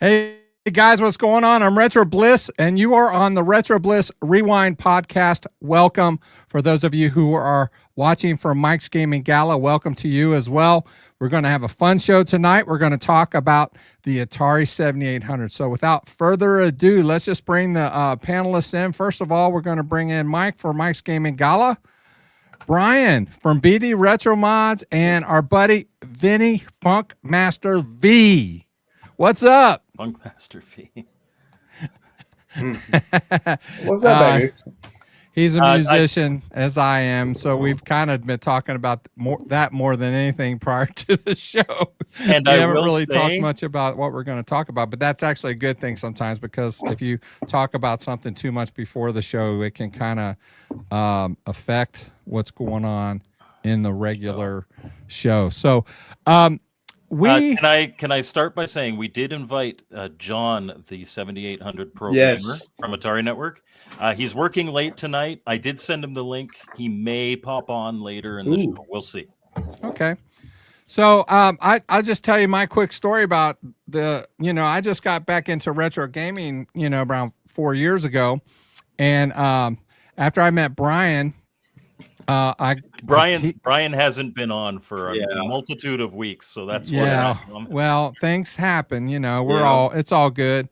Hey guys, what's going on? I'm Retro Bliss, and you are on the Retro Bliss Rewind podcast. Welcome. For those of you who are watching from Mike's Gaming Gala, welcome to you as well. We're going to have a fun show tonight. We're going to talk about the Atari 7800. So without further ado, let's just bring the panelists in. First of all, we're going to bring in Mike for Mike's Gaming Gala, Brian from BD Retro Mods, and our buddy Vinny Funkmaster V. What's up? Funkmaster V. What's up, babies? He's a musician, as I am, so we've kind of been talking about more than anything prior to the show. And we I haven't will really say, talked much about what we're going to talk about, but that's actually a good thing sometimes, because if you talk about something too much before the show, it can kind of affect what's going on in the regular show. So, can I start by saying we did invite John, the 7800 programmer from Atari Network. He's working late tonight. I did send him the link. He may pop on later in the show. We'll see. Okay. So I'll just tell you my quick story about I just got back into retro gaming, around 4 years ago. And after I met Brian, Brian hasn't been on for a multitude of weeks, so that's well, things happen, it's all good.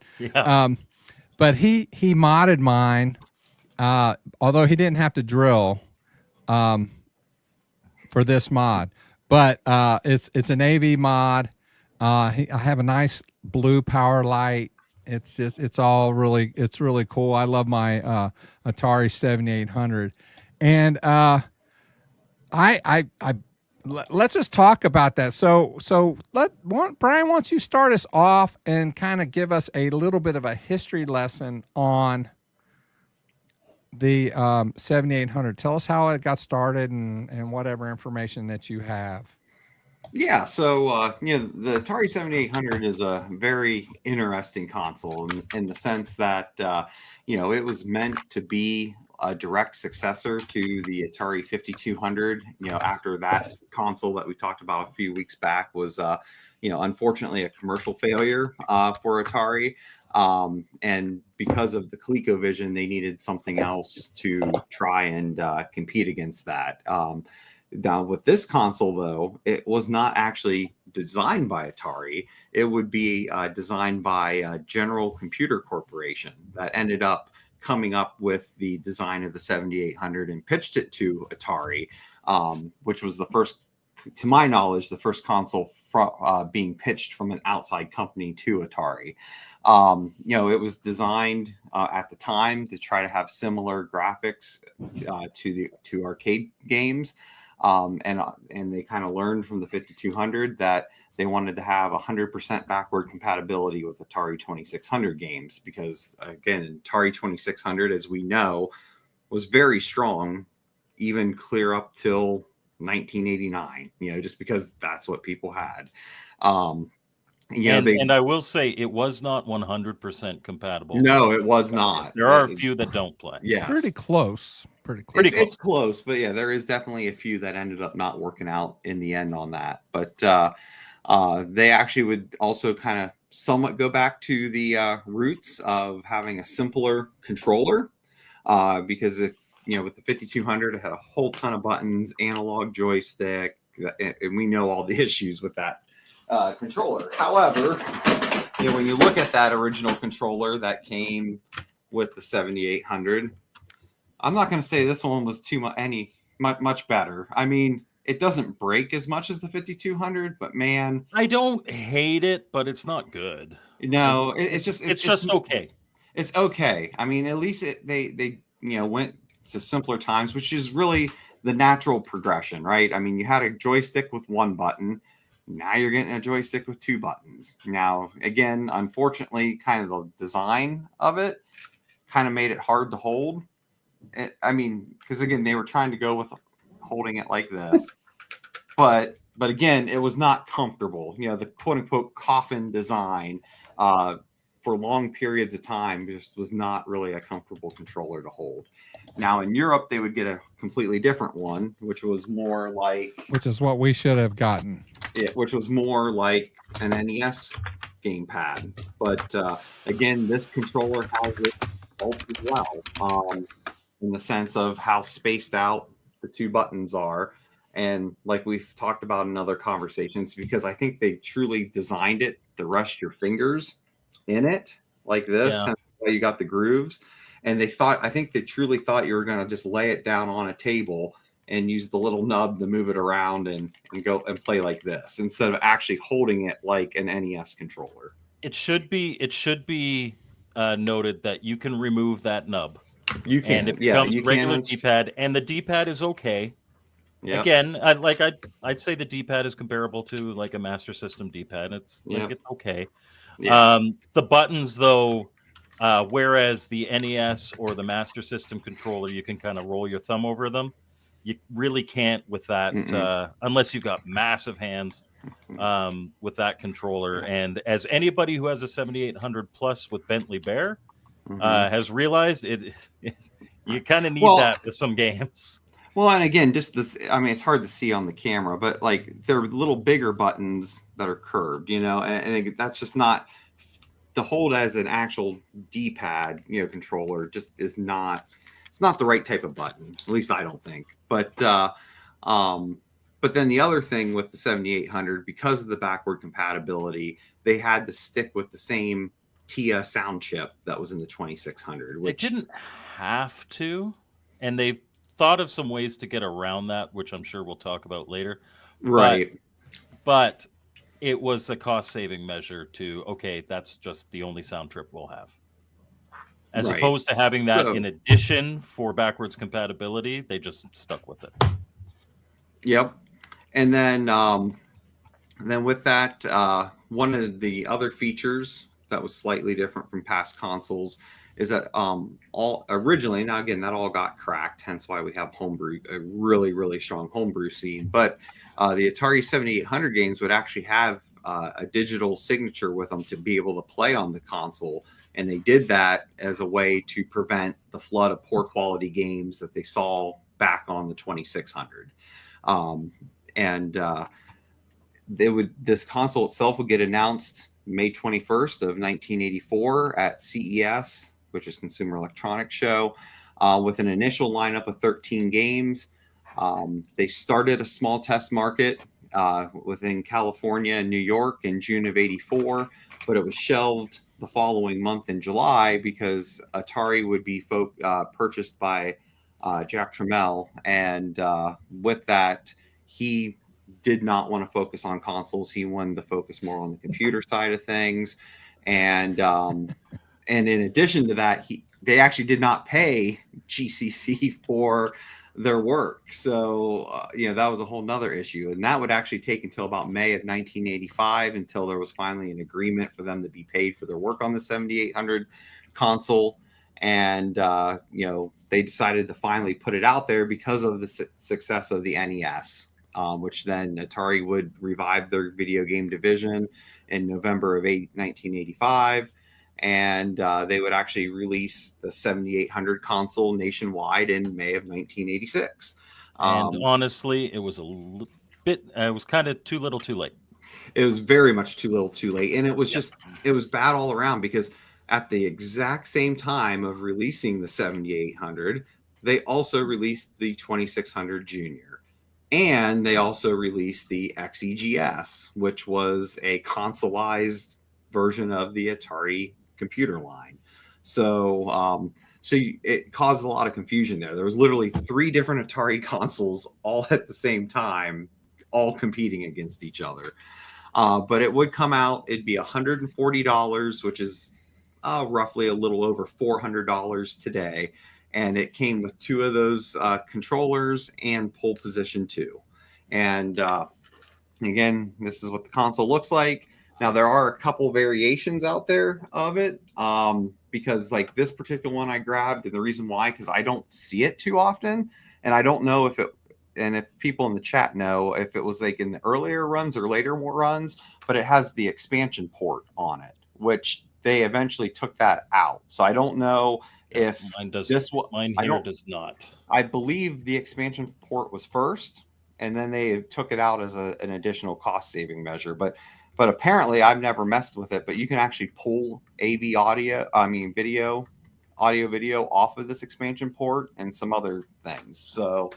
But he modded mine, although he didn't have to drill for this mod, but it's an AV mod. I have a nice blue power light. It's really cool. I love my Atari 7800. And let's just talk about that. So Brian, why don't you start us off and kind of give us a little bit of a history lesson on the 7800. Tell us how it got started and whatever information that you have. Yeah, so the Atari 7800 is a very interesting console in the sense that it was meant to be a direct successor to the Atari 5200. After that console that we talked about a few weeks back was unfortunately a commercial failure for Atari, and because of the ColecoVision, they needed something else to try and compete against that. Now, with this console, though, it was not actually designed by Atari. It would be designed by General Computer Corporation that ended up coming up with the design of the 7800 and pitched it to Atari, which was the first, to my knowledge, the first console being pitched from an outside company to Atari. It was designed at the time to try to have similar graphics to arcade games. And they kind of learned from the 5200 that they wanted to have 100% backward compatibility with Atari 2600 games, because again, Atari 2600, as we know, was very strong, even clear up till 1989, just because that's what people had. And I will say it was not 100% compatible. No, it was not. There are a few that don't play. Yeah, pretty close. It's close, but yeah, there is definitely a few that ended up not working out in the end on that. But they actually would also kind of somewhat go back to the roots of having a simpler controller, because if with the 5200, it had a whole ton of buttons, analog joystick, and we know all the issues with that controller. However, when you look at that original controller that came with the 7800, I'm not going to say this one was much better. I mean, it doesn't break as much as the 5200, but man, I don't hate it, but it's not good. No, it's just okay. It's okay. I mean, at least they went to simpler times, which is really the natural progression, right? I mean, you had a joystick with one button. Now you're getting a joystick with two buttons. Now, again, unfortunately, kind of the design of it kind of made it hard to hold. Because again, they were trying to go with holding it like this, but again, it was not comfortable. The quote unquote coffin design for for long periods of time, this was not really a comfortable controller to hold. Now in Europe, they would get a completely different one, which was more like, which is what we should have gotten. Which was more like an NES gamepad. But again, this controller has its faults as well, in the sense of how spaced out the two buttons are. And like we've talked about in other conversations, because I think they truly designed it to rest your fingers in it like this, kind of the way you got the grooves. And I think they truly thought you were going to just lay it down on a table and use the little nub to move it around and go and play like this, instead of actually holding it like an NES controller. It should be noted that you can remove that nub. You can, and it becomes regular D-pad, and the D-pad is okay. Yep. Again, I'd say the D-pad is comparable to like a Master System D-pad. It's like it's okay. Yeah. The buttons, though, whereas the NES or the Master System controller, you can kind of roll your thumb over them. You really can't with that unless you've got massive hands with that controller. And as anybody who has a 7800 Plus with Bentley Bear has realized, you kind of need that with some games. Well, and again, just this, I mean, it's hard to see on the camera, but like they're little bigger buttons that are curved, and that's just not to hold as an actual D-pad, controller just is not, it's not the right type of button. At least I don't think. But then the other thing with the 7800, because of the backward compatibility, they had to stick with the same TIA sound chip that was in the 2600. Which they didn't have to, and they've thought of some ways to get around that, which I'm sure we'll talk about later. Right. But it was a cost-saving measure to, okay, that's just the only sound chip we'll have. As opposed to having that in addition for backwards compatibility, they just stuck with it. Yep. And then with that, one of the other features that was slightly different from past consoles is that all originally, now again, that all got cracked, hence why we have homebrew, a really, really strong homebrew scene. But the Atari 7800 games would actually have a digital signature with them to be able to play on the console. And they did that as a way to prevent the flood of poor quality games that they saw back on the 2600. This console itself would get announced May 21st of 1984 at CES, which is Consumer Electronics Show, with an initial lineup of 13 games. They started a small test market within California and New York in June of 84, but it was shelved the following month in July because Atari would be purchased by Jack Tramiel, and with that, he did not want to focus on consoles. He wanted to focus more on the computer side of things, and in addition to that, they actually did not pay GCC for their work. So that was a whole nother issue, and that would actually take until about May of 1985 until there was finally an agreement for them to be paid for their work on the 7800 console. And they decided to finally put it out there because of the success of the NES, which then Atari would revive their video game division in November of 1985. And they would actually release the 7800 console nationwide in May of 1986. And honestly, it was it was kind of too little too late. It was very much too little too late. And it was it was bad all around, because at the exact same time of releasing the 7800, they also released the 2600 Junior. And they also released the XEGS, which was a consoleized version of the Atari computer line. So it caused a lot of confusion there. There was literally 3 different Atari consoles all at the same time, all competing against each other. But it would come out, it'd be $140, which is roughly a little over $400 today. And it came with 2 of those controllers and pole position 2. And again, this is what the console looks like. Now, there are a couple variations out there of it, because like this particular one I grabbed, and the reason why, because I don't see it too often, and I don't know if people in the chat know if it was like in the earlier runs or later runs, but it has the expansion port on it, which they eventually took that out. So I don't know if mine does. This mine here does not. I believe the expansion port was first, and then they took it out as an additional cost saving measure. But apparently, I've never messed with it. But you can actually pull video, audio, video off of this expansion port and some other things. So,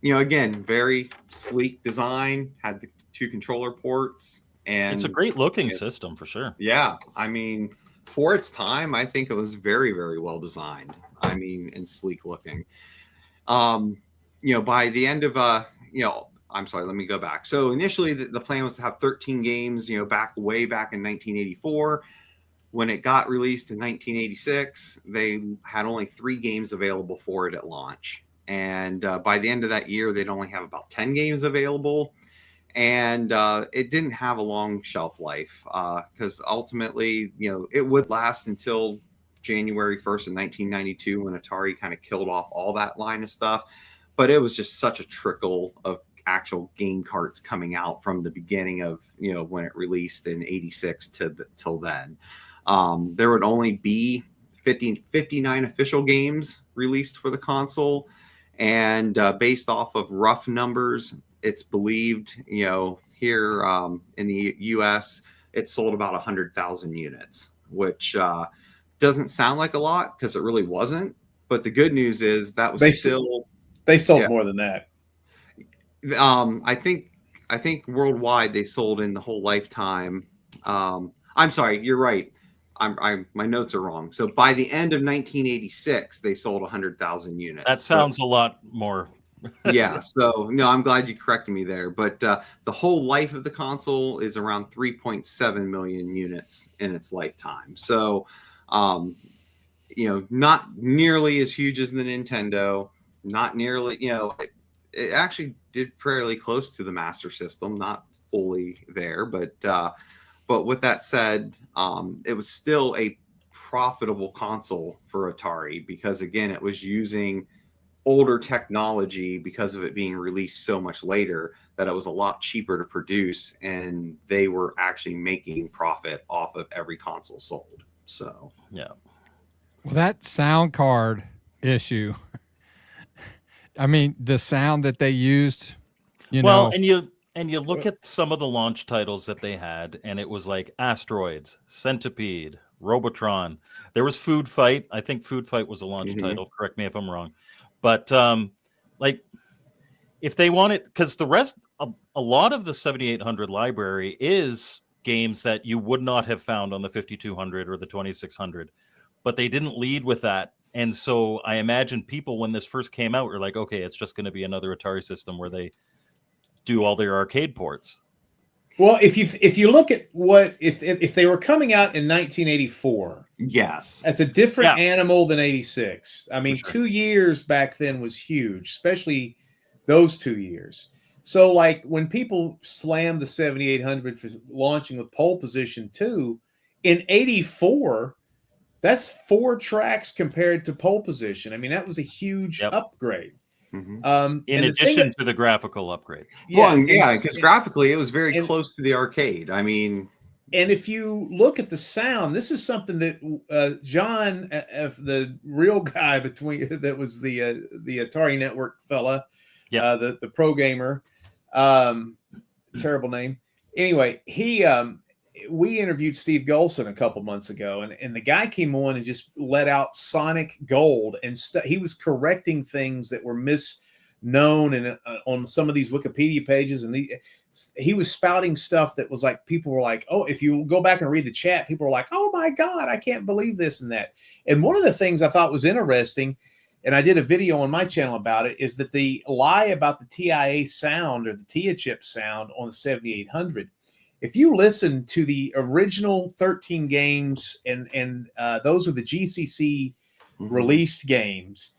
again, very sleek design. Had the 2 controller ports, and it's a great looking system for sure. Yeah, I mean, for its time, I think it was very, very well designed. I mean, and sleek looking. By the end of I'm sorry, let me go back. So initially, the plan was to have 13 games. Way back in 1984. When it got released in 1986, they had only 3 games available for it at launch. And by the end of that year, they'd only have about 10 games available. And it didn't have a long shelf life because ultimately, it would last until January 1st of 1992 when Atari kind of killed off all that line of stuff. But it was just such a trickle of actual game carts coming out from the beginning of, when it released in 86 till then. There would only be 59 official games released for the console. And based off of rough numbers, it's believed, here in the U.S., it sold about 100,000 units, which doesn't sound like a lot because it really wasn't. But the good news is that was they sold more than that. I think worldwide they sold in the whole lifetime. I'm sorry, you're right. My notes are wrong. So by the end of 1986, they sold 100,000 units. That sounds a lot more. Yeah. So no, I'm glad you corrected me there. But the whole life of the console is around 3.7 million units in its lifetime. So, not nearly as huge as the Nintendo. Not nearly, it actually did fairly close to the Master System. Not fully there, but with that said, it was still a profitable console for Atari because, again, it was using older technology because of it being released so much later that it was a lot cheaper to produce, and they were actually making profit off of every console sold. So, yeah. Well, that sound card issue, I mean, the sound that they used, and you look at some of the launch titles that they had, and it was like Asteroids, Centipede, Robotron. There was Food Fight. I think Food Fight was a launch title. Correct me if I'm wrong. But if they want it, because the rest, a lot of the 7800 library is games that you would not have found on the 5200 or the 2600, but they didn't lead with that. And so I imagine people, when this first came out, were like, okay, it's just going to be another Atari system where they do all their arcade ports. Well, if you look at what if they were coming out in 1984, yes, that's a different animal than 86. I mean, 2 years back then was huge, especially those 2 years. So, like when people slammed the 7800 for launching with pole position 2 in 84, that's 4 tracks compared to pole position. I mean, that was a huge upgrade. In addition to the graphical upgrade. Because graphically it was very close to the arcade. I mean, and if you look at the sound, this is something that John, the real guy that was the Atari Network fella, the pro gamer, terrible name. Anyway, we interviewed Steve Golson a couple months ago, and the guy came on and just let out Sonic Gold, and he was correcting things that were known and on some of these Wikipedia pages, and he was spouting stuff that was like, people were like, oh, if you go back and read the chat, people were like, oh my God, I can't believe this and that. And one of the things I thought was interesting, and I did a video on my channel about it, is that the lie about the TIA sound or the TIA chip sound on the 7800, if you listen to the original 13 games, and those are the GCC released games,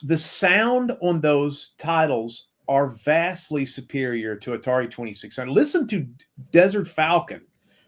the sound on those titles are vastly superior to Atari 2600. Listen to Desert Falcon.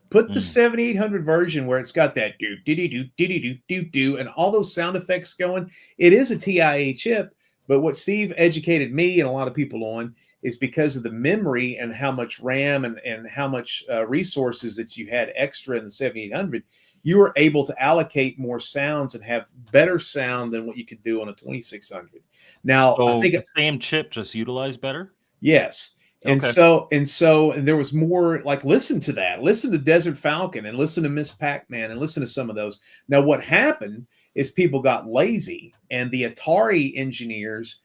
Put the 7800 version where it's got that do and all those sound effects going. It is a TIA chip, but what Steve educated me and a lot of people on is because of the memory and how much RAM and how much resources that you had extra in the 7800. You were able to allocate more sounds and have better sound than what you could do on a 2600. Now, So I think the same chip just utilized better. yes. And and there was more, like, listen to that. Listen to Desert Falcon and listen to Miss Pac-Man and listen to some of those. Now, what happened is people got lazy, and the Atari engineers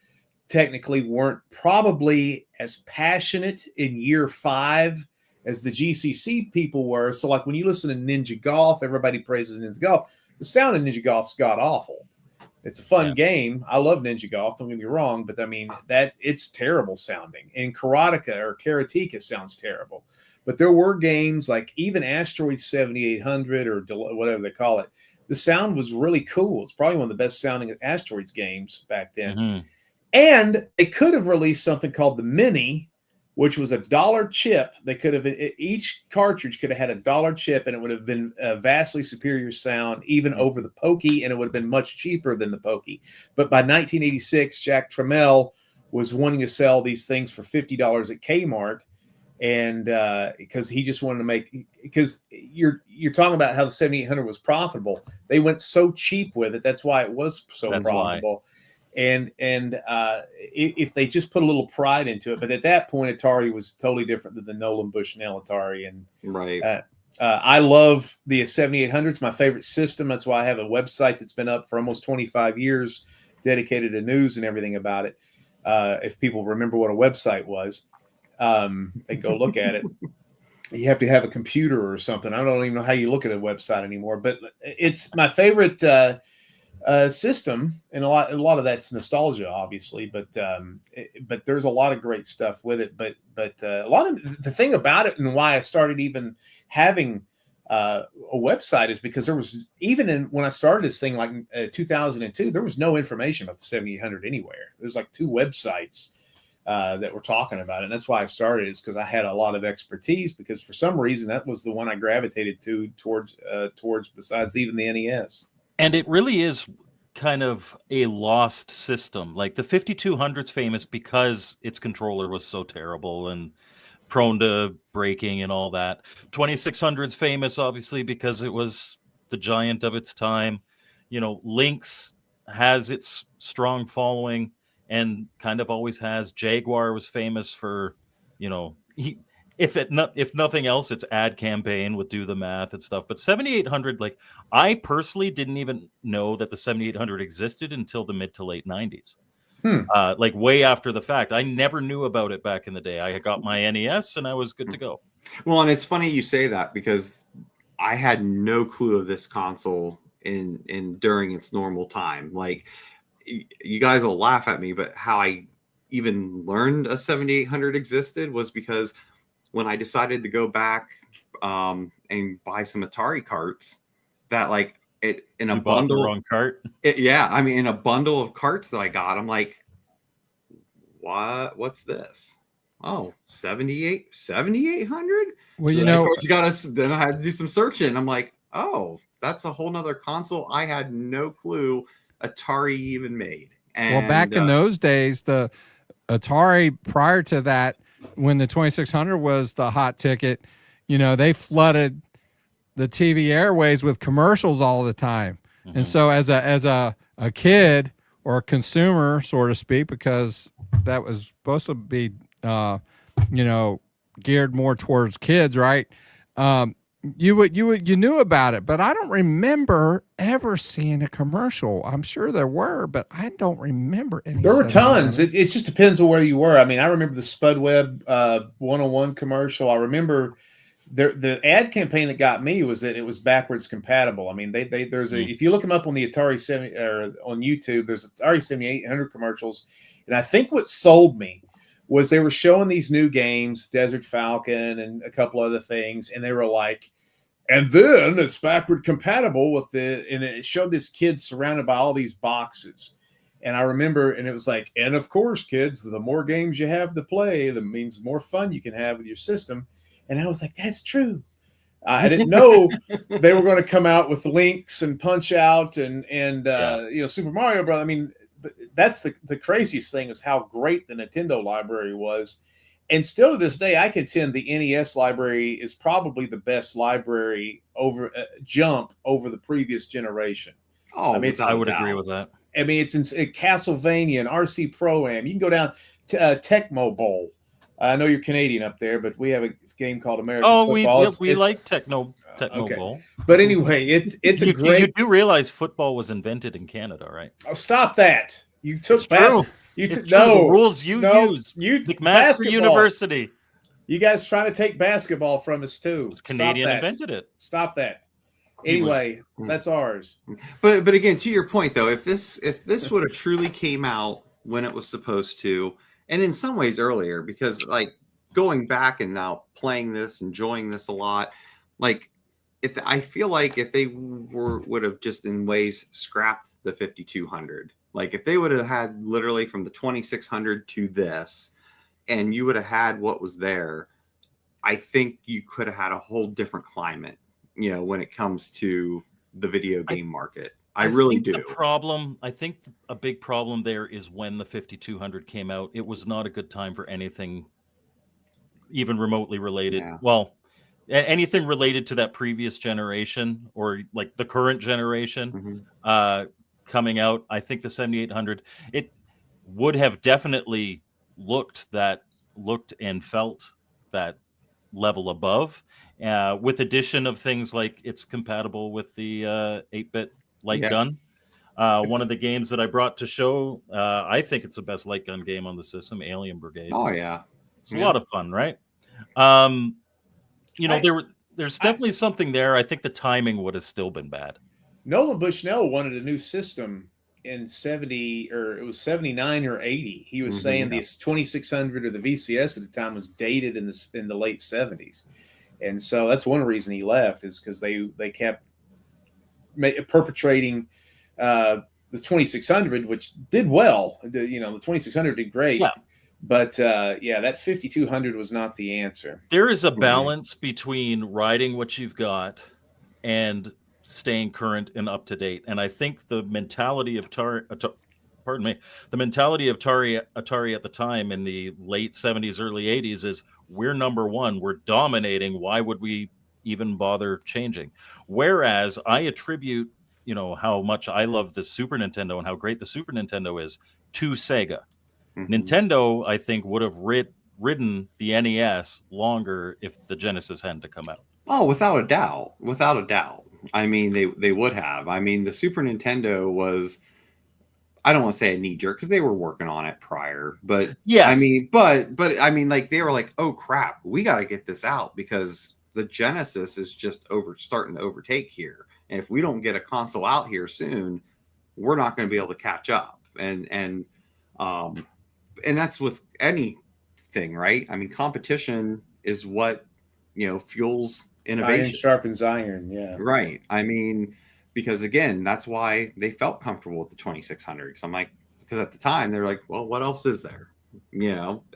technically weren't probably as passionate in year 5 as the GCC people were. So, like, when you listen to Ninja Golf, everybody praises Ninja Golf. The sound of Ninja Golf's god awful. It's a fun game. I love Ninja Golf. Don't get me wrong, but I mean that it's terrible sounding. And Karateka sounds terrible. But there were games like even Asteroid 7800 or whatever they call it. The sound was really cool. It's probably one of the best sounding Asteroids games back then. Mm-hmm. And they could have released something called the Mini, which was $1 chip. They could have, each cartridge could have had $1 chip, and it would have been a vastly superior sound, even over the Pokey, and it would have been much cheaper than the Pokey. But by 1986, Jack Tramiel was wanting to sell these things for $50 at Kmart, and because he just wanted to make, because you're talking about how the 7800 was profitable. They went so cheap with it. That's why it was so profitable. And if they just put a little pride into it, but at that point, Atari was totally different than the Nolan Bushnell Atari. And right, I love the 7800. It's my favorite system. That's why I have a website that's been up for almost 25 years, dedicated to news and everything about it. If people remember what a website was, they go look at it. You have to have a computer or something. I don't even know how you look at a website anymore, but it's my favorite system, and a lot of that's nostalgia, obviously, but there's a lot of great stuff with it. But a lot of the thing about it, and why I started even having a website, is because there was, even when I started this thing, like 2002, there was no information about the 7800 anywhere. There's like 2 websites that were talking about it, and that's why I started. It's because I had a lot of expertise, because for some reason that was the one I gravitated towards besides even the NES. And it really is kind of a lost system. Like the 5200's famous because its controller was so terrible and prone to breaking and all that. 2600's famous, obviously, because it was the giant of its time. You know, Lynx has its strong following and kind of always has. Jaguar was famous for, you know, if nothing else, its ad campaign would do the math and stuff. But 7800, like, I personally didn't even know that the 7800 existed until the mid to late 90s. Like way after the fact. I never knew about it back in the day. I got my NES and I was good to go. Well, and it's funny you say that, because I had no clue of this console in during its normal time. Like, you guys will laugh at me, but how I even learned a 7800 existed was because when I decided to go back and buy some Atari carts, that like it in a you bought bundle, the wrong cart. I mean, in a bundle of carts that I got, I'm like, what's this? Oh, 7800. Well, so you know, of course you gotta, then I had to do some searching. I'm like, oh, that's a whole nother console I had no clue Atari even made. And well, back in those days, the Atari, prior to that, when the 2600 was the hot ticket, you know, they flooded the TV airways with commercials all the time. Mm-hmm. And so as a kid or a consumer, so to speak, because that was supposed to be, you know, geared more towards kids, right? You knew about it, but I don't remember ever seeing a commercial. I'm sure there were, but I don't remember any. There were tons. It just depends on where you were. I mean, I remember the Spudweb 101 commercial. I remember the ad campaign that got me was that it was backwards compatible. I mean, there's a, if you look them up on the Atari 70 or on YouTube, there's Atari 7800 commercials, and I think what sold me was they were showing these new games, Desert Falcon and a couple other things, and they were like, and then it's backward compatible with and it showed this kid surrounded by all these boxes. And I remember, and it was like, and of course, kids, the more games you have to play, that means more fun you can have with your system. And I was like, that's true. I didn't know they were going to come out with Lynx and Punch Out and you know, Super Mario Bros. I mean, but that's the craziest thing is how great the Nintendo library was. And still to this day, I contend the NES library is probably the best library over jump over the previous generation. Oh, I mean, I would agree with that. I mean, it's in Castlevania and RC Pro-Am. You can go down to Tecmo Bowl. I know you're Canadian up there, but we have a game called American Football. We like Tecmo Bowl. But anyway, it's a great. You do realize football was invented in Canada, right? Oh, stop that! You took true. The rules you use. McMaster University. You guys trying to take basketball from us too? Canadian invented it. Stop that. Anyway, that's ours. But again, to your point though, if this would have truly came out when it was supposed to, and in some ways earlier, because like going back and now playing this, enjoying this a lot, like I feel like if they would have just in ways scrapped the 5200, like if they would have had literally from the 2600 to this, and you would have had what was there, I think you could have had a whole different climate, you know, when it comes to the video game market. I really do. I think a big problem there is when the 5200 came out, it was not a good time for anything even remotely related. Yeah. Well, anything related to that previous generation or like the current generation coming out. I think the 7800, it would have definitely looked and felt that level above, with addition of things like it's compatible with the 8-bit light gun. One of the games that I brought to show, I think it's the best light gun game on the system, Alien Brigade. Oh yeah, it's a lot of fun, right? There's definitely something there. I think the timing would have still been bad. Nolan Bushnell wanted a new system in 70, or it was 79 or 80. He was saying the 2600 or the VCS at the time was dated in the late 70s, and so that's one reason he left, is because they kept perpetrating the 2600, which did well. The 2600 did great. Yeah. But that 5200 was not the answer. There is a balance between riding what you've got and staying current and up to date. And I think the mentality of Atari at the time in the late 70s, early 80s is we're number one, we're dominating. Why would we even bother changing? Whereas I attribute, how much I love the Super Nintendo and how great the Super Nintendo is to Sega. Nintendo, I think, would have ridden the NES longer if the Genesis hadn't to come out. Oh, without a doubt. I mean, they would have. I mean, the Super Nintendo was, I don't want to say a knee jerk because they were working on it prior, but yes. I mean, but I mean, like they were like, oh crap, we got to get this out because the Genesis is just starting to overtake here, and if we don't get a console out here soon, we're not going to be able to catch up. And that's with anything, right? I mean, competition is what fuels innovation. Iron sharpens iron, yeah. Right. I mean, because again, that's why they felt comfortable with the 2600. Because at the time they're like, well, what else is there?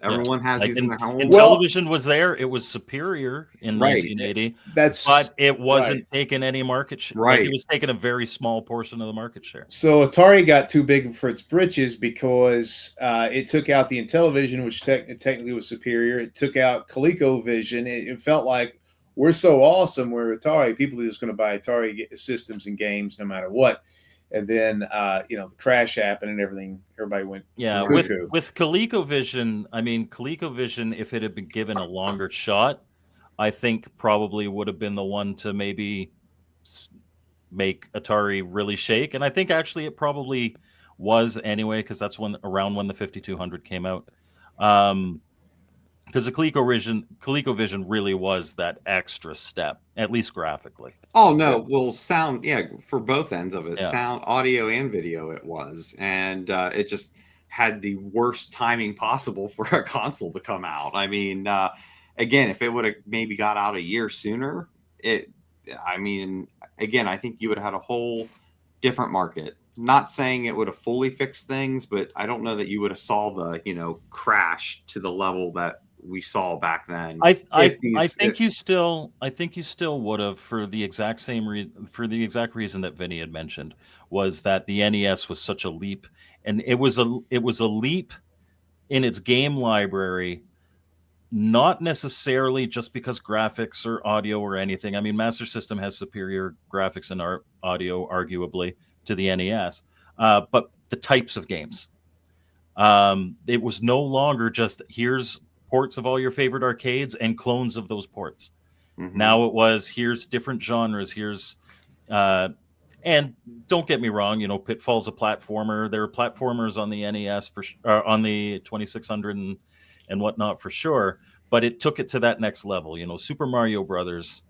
Everyone has these in their home. And television was there. It was superior in 1980. But it wasn't taking any market share. Right. Like it was taking a very small portion of the market share. So Atari got too big for its britches because it took out the Intellivision, which technically was superior. It took out ColecoVision. It felt like we're so awesome. We're Atari. People are just going to buy Atari systems and games no matter what. And then, the crash happened and everything. Everybody went. Yeah, with ColecoVision, I mean, ColecoVision, if it had been given a longer shot, I think probably would have been the one to maybe make Atari really shake. And I think actually it probably was anyway, because that's around when the 5200 came out. Because the ColecoVision really was that extra step, at least graphically. Oh no, well, sound, for both ends of it, sound, audio, and video, it was, and it just had the worst timing possible for a console to come out. I mean, again, if it would have maybe got out a year sooner, I think you would have had a whole different market. Not saying it would have fully fixed things, but I don't know that you would have saw the crash to the level that we saw back then. I think you still would have, for the exact reason that Vinny had mentioned, was that the NES was such a leap, and it was a leap in its game library not necessarily just because graphics or audio or anything. I mean, Master System has superior graphics and audio, arguably, to the NES, but the types of games. It was no longer just here's ports of all your favorite arcades and clones of those ports. Mm-hmm. Now it was here's different genres. Here's and don't get me wrong, you know, Pitfall's a platformer. There are platformers on the NES on the 2600 and whatnot for sure, but it took it to that next level. You know, Super Mario Brothers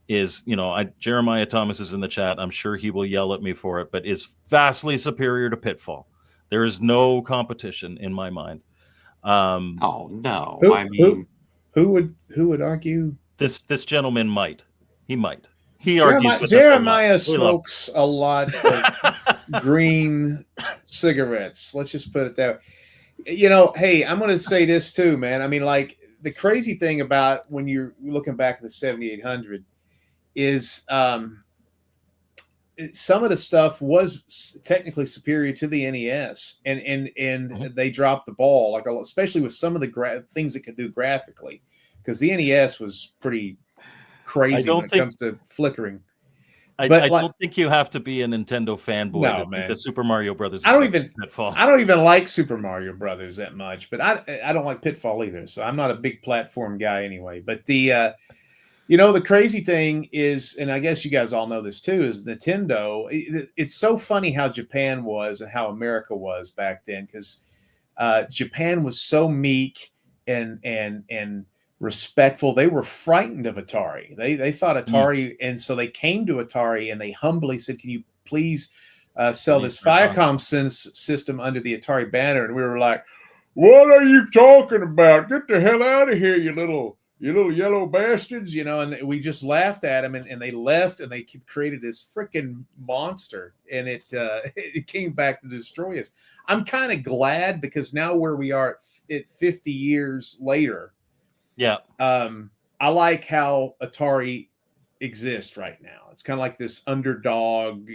is, you know, Jeremiah Thomas is in the chat. I'm sure he will yell at me for it, but is vastly superior to Pitfall. There is no competition in my mind. Oh no! Who would argue? This gentleman might. He might. Jeremiah smokes a lot of green cigarettes. Let's just put it that way. You know, hey, I'm going to say this too, man. I mean, like, the crazy thing about when you're looking back at the 7800 is some of the stuff was technically superior to the NES, and they dropped the ball, like especially with some of the things it could do graphically, because the NES was pretty crazy when it comes to flickering. I don't think you have to be a Nintendo fanboy to think the Super Mario Brothers. I don't even like Super Mario Brothers that much, but I don't like Pitfall either. So I'm not a big platform guy anyway. But the you know, the crazy thing is, and I guess you guys all know this too, is Nintendo. It's so funny how Japan was and how America was back then, because Japan was so meek and respectful. They were frightened of Atari. They thought Atari, and so they came to Atari and they humbly said, "Can you please sell this Viacom system under the Atari banner?" And we were like, "What are you talking about? Get the hell out of here, you little yellow bastards!" You know, and we just laughed at them, and they left, and they created this freaking monster, and it came back to destroy us. I'm kind of glad, because now where we are at 50 years later. Yeah. I like how Atari exists right now. It's kind of like this underdog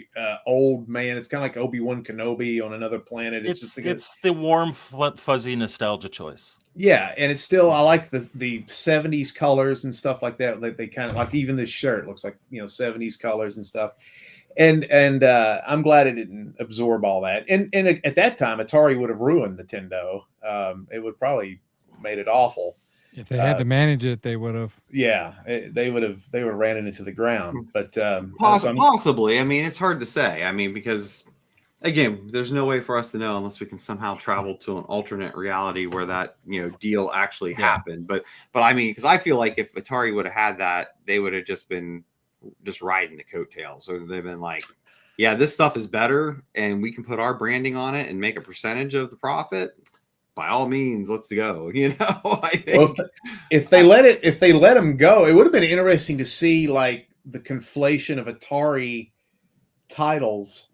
old man. It's kind of like Obi-Wan Kenobi on another planet. It's the warm, fuzzy nostalgia choice. Yeah, and it's still, I like the 70s colors and stuff like that. Like, they kind of like, even this shirt looks like, you know, 70s colors and stuff. And I'm glad it didn't absorb all that. And at that time, Atari would have ruined Nintendo. It would probably made it awful. If they had to manage it, they would have. Yeah, they would have ran it into the ground. But possibly. I mean, it's hard to say. I mean, because again, there's no way for us to know unless we can somehow travel to an alternate reality where that, you know, deal actually happened. But I mean, because I feel like if Atari would have had that, they would have just been riding the coattails. So they've been like, yeah, this stuff is better, and we can put our branding on it and make a percentage of the profit. By all means, let's go. You know, I think if they let them go, it would have been interesting to see like the conflation of Atari titles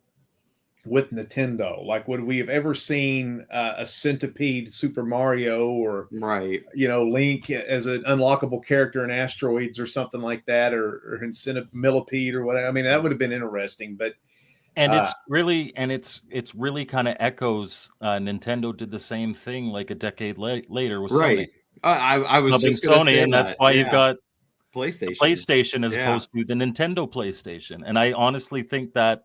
with Nintendo. Like, would we have ever seen a Centipede Super Mario, or you know, Link as an unlockable character in Asteroids or something like that, or Millipede or whatever? I mean, that would have been interesting, but. And it's really kind of echoes. Nintendo did the same thing like a decade later with Sony. I was just Sony, and that's why you've got PlayStation as opposed to the Nintendo PlayStation. And I honestly think that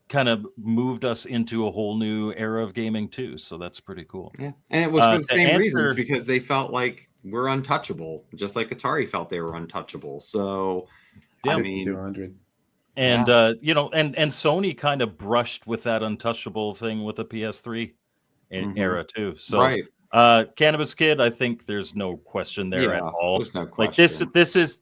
kind of moved us into a whole new era of gaming too. So that's pretty cool. Yeah, and it was for the same reasons, because they felt like we're untouchable, just like Atari felt they were untouchable. So yeah, I mean. 200. And you know, and Sony kind of brushed with that untouchable thing with the PS3 era too. So Cannabis Kid, I think there's no question there at all. There's no question. Like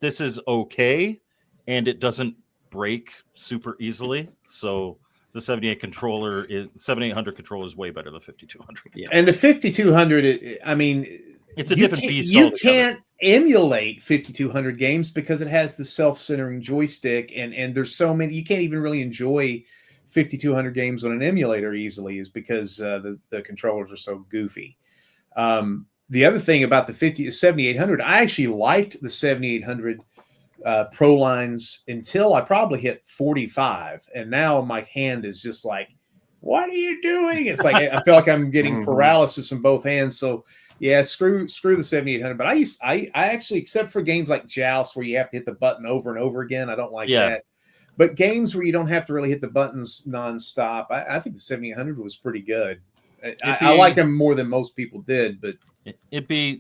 this is okay, and it doesn't break super easily. So the 7800 controller is way better than the 5200. Yeah. And the 5200, I mean, it's a different beast. You can't emulate 5200 games because it has the self-centering joystick, and there's so many. You can't even really enjoy 5200 games on an emulator easily, is because the controllers are so goofy. The other thing about the 7800, I actually liked the 7800 Pro lines until I probably hit 45, and now my hand is just like, what are you doing? It's like I feel like I'm getting paralysis in both hands. So Yeah, screw the 7800. But I actually, except for games like Joust where you have to hit the button over and over again, I don't like that. But games where you don't have to really hit the buttons nonstop, I think the 7800 was pretty good. I like them more than most people did, but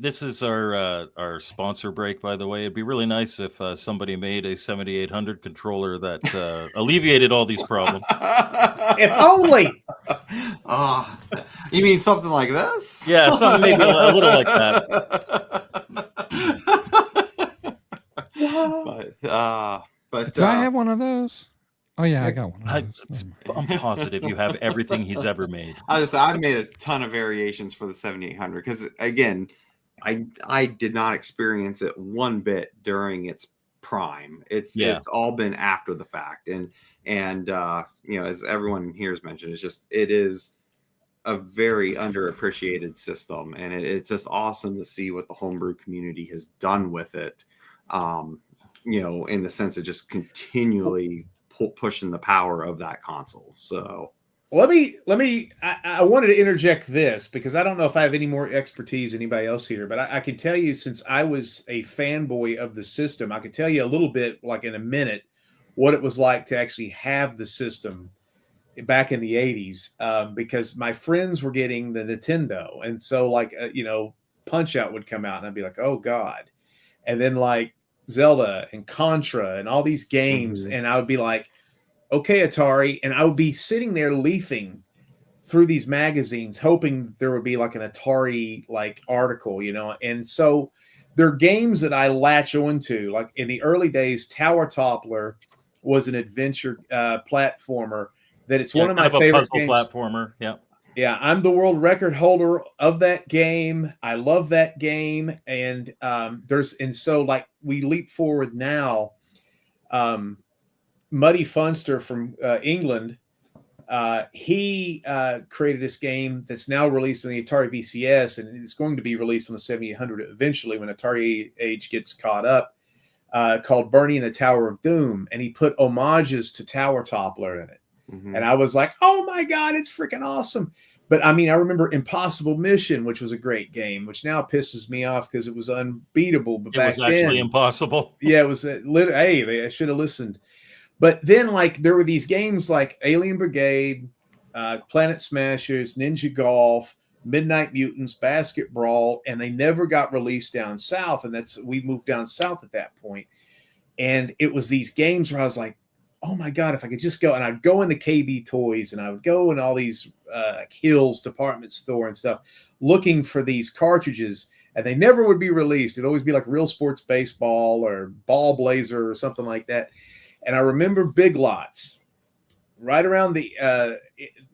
this is our sponsor break, by the way. It'd be really nice if somebody made a 7800 controller that alleviated all these problems. If only. You mean something like this? Yeah, something maybe a little like that. But do I have one of those? Oh yeah, I got one of those. I'm positive you have everything he's ever made. I've made a ton of variations for the 7800 because, again, I did not experience it one bit during its prime. It's all been after the fact, and as everyone here has mentioned, it is a very underappreciated system, and it's just awesome to see what the homebrew community has done with it. In the sense of just continually pushing the power of that console. So let me I wanted to interject this because I don't know if I have any more expertise than anybody else here, but I can tell you, since I was a fanboy of the system, I could tell you a little bit, like in a minute, what it was like to actually have the system back in the 80s, because my friends were getting the Nintendo, and so Punch Out would come out and I'd be like, oh god. And then like Zelda and Contra and all these games, and I would be like, okay, Atari, and I would be sitting there leafing through these magazines hoping there would be like an Atari like article, and so there are games that I latch onto. Like in the early days, Tower Toppler was an adventure platformer that it's one of my favorite games. Platformer. Yeah, I'm the world record holder of that game. I love that game, and so like we leap forward now. Muddy Funster from England, he created this game that's now released on the Atari VCS, and it's going to be released on the 7800 eventually when Atari age gets caught up, called Bernie and the Tower of Doom, and he put homages to Tower Toppler in it. And I was like, oh my God, it's freaking awesome. But I mean, I remember Impossible Mission, which was a great game, which now pisses me off because it was unbeatable. But back then, it was actually impossible. Yeah, it was. Hey, I should have listened. But then, like, there were these games like Alien Brigade, Planet Smashers, Ninja Golf, Midnight Mutants, Basket Brawl, and they never got released down south. And we moved down south at that point. And it was these games where I was like, oh my God, if I could just go. And I'd go into KB Toys and I would go in all these Hills department store and stuff looking for these cartridges, and they never would be released. It'd always be like Real Sports Baseball or Ball Blazer or something like that. And I remember Big Lots right around the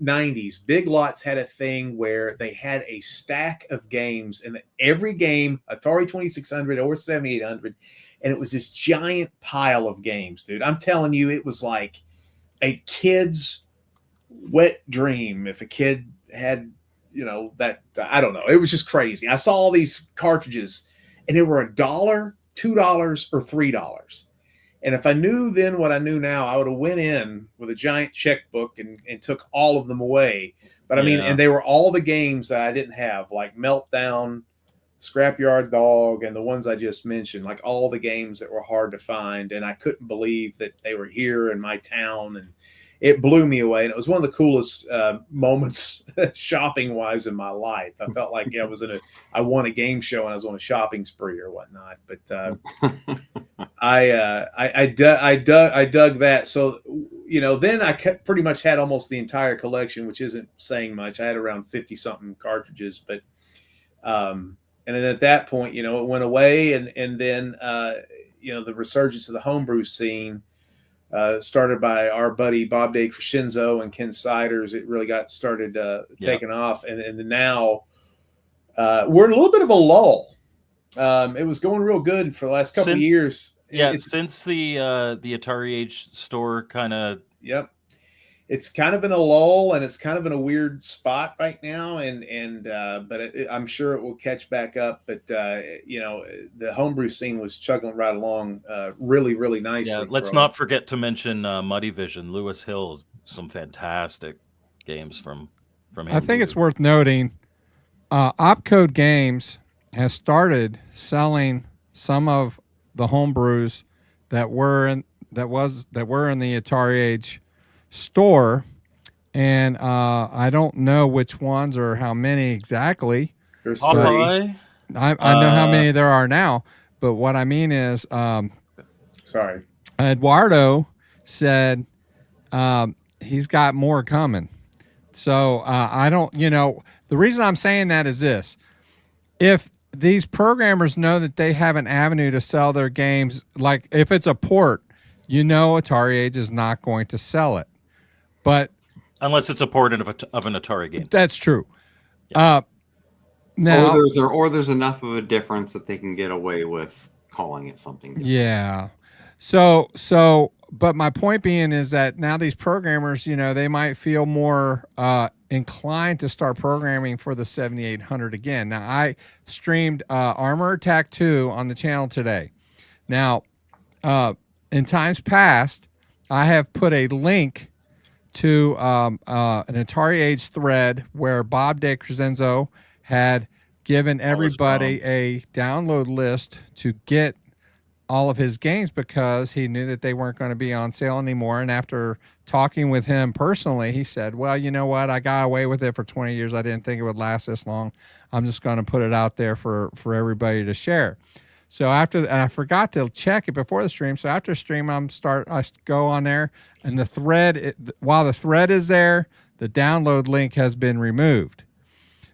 90s. Big Lots had a thing where they had a stack of games, and every game, Atari 2600 or 7800, and it was this giant pile of games, dude. I'm telling you, it was like a kid's wet dream. If a kid had, that, I don't know. It was just crazy. I saw all these cartridges, and they were $1, $2, or $3. And if I knew then what I knew now, I would have went in with a giant checkbook and took all of them away. But I mean, and they were all the games that I didn't have, like Meltdown, Scrapyard Dog, and the ones I just mentioned, like all the games that were hard to find. And I couldn't believe that they were here in my town, and it blew me away. And it was one of the coolest moments shopping wise in my life. I felt like I won a game show and I was on a shopping spree or whatnot. But I dug that. So, then I pretty much had almost the entire collection, which isn't saying much. I had around 50 something cartridges, but, and then at that point, it went away. And then, the resurgence of the homebrew scene, started by our buddy Bob De Crescenzo and Ken Siders, it really got started taking off. And now we're in a little bit of a lull. It was going real good for the last couple of years. Yeah, since the Atari Age store kind of. Yep. It's kind of in a lull, and it's kind of in a weird spot right now. But I'm sure it will catch back up. But the homebrew scene was chugging right along, really, really nicely. Yeah, let's not forget to mention Muddy Vision, Lewis Hill, some fantastic games from him. I think it's worth noting. Opcode Games has started selling some of the homebrews that were in the Atari Age store, and I don't know which ones or how many exactly. There's Popeye. I know how many there are now, but what I mean is, sorry, Eduardo said he's got more coming. So I don't, the reason I'm saying that is this: if these programmers know that they have an avenue to sell their games, like if it's a port, Atari Age is not going to sell it, but unless it's a port of an Atari game. That's true. Yeah. Now, or there's enough of a difference that they can get away with calling it something different. Yeah. So, but my point being is that now these programmers, they might feel more inclined to start programming for the 7800 again. Now, I streamed Armor Attack 2 on the channel today. Now, in times past, I have put a link to an Atari Age thread where Bob DeCrescenzo had given everybody a download list to get all of his games because he knew that they weren't going to be on sale anymore. And after talking with him personally, he said, well, you know what? I got away with it for 20 years. I didn't think it would last this long. I'm just going to put it out there for everybody to share. So and I forgot to check it before the stream. So after stream, I go on there, and the thread, while the thread is there, the download link has been removed.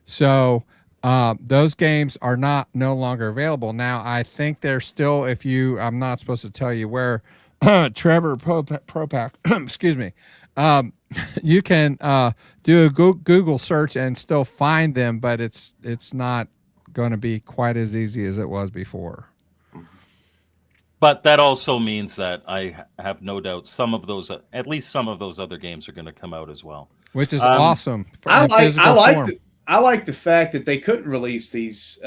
So those games are no longer available. Now, I think they're still, I'm not supposed to tell you where, Trevor Propak, excuse me, you can do a Google search and still find them, but it's not going to be quite as easy as it was before. But that also means that I have no doubt at least some of those other games are going to come out as well, which is awesome. I like the fact that they couldn't release these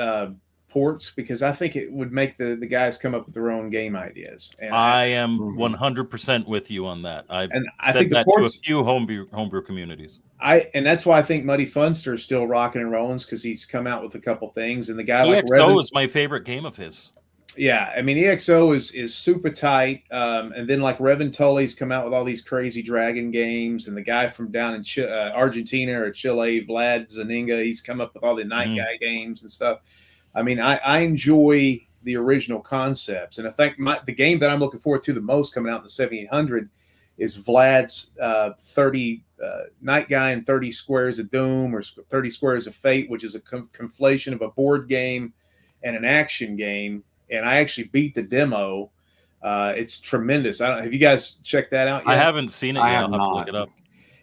ports because I think it would make the guys come up with their own game ideas. And I am 100% with you on that. I think that to a few homebrew communities. And that's why I think Muddy Funster is still rocking and rolling, because he's come out with a couple things, and the guy like EXO is my favorite game of his. Yeah, I mean EXO is super tight, and then like Revan Tully's come out with all these crazy dragon games, and the guy from down in Argentina or Chile, Vlad Zaninga, he's come up with all the Night Guy games and stuff. I mean, I enjoy the original concepts, and I think the game that I'm looking forward to the most coming out in the 7800 is Vlad's 30 Night Guy and 30 Squares of Doom, or 30 Squares of Fate, which is a conflation of a board game and an action game. And I actually beat the demo. It's tremendous. Have you guys checked that out yet? I haven't seen it yet. I'll have to look it up.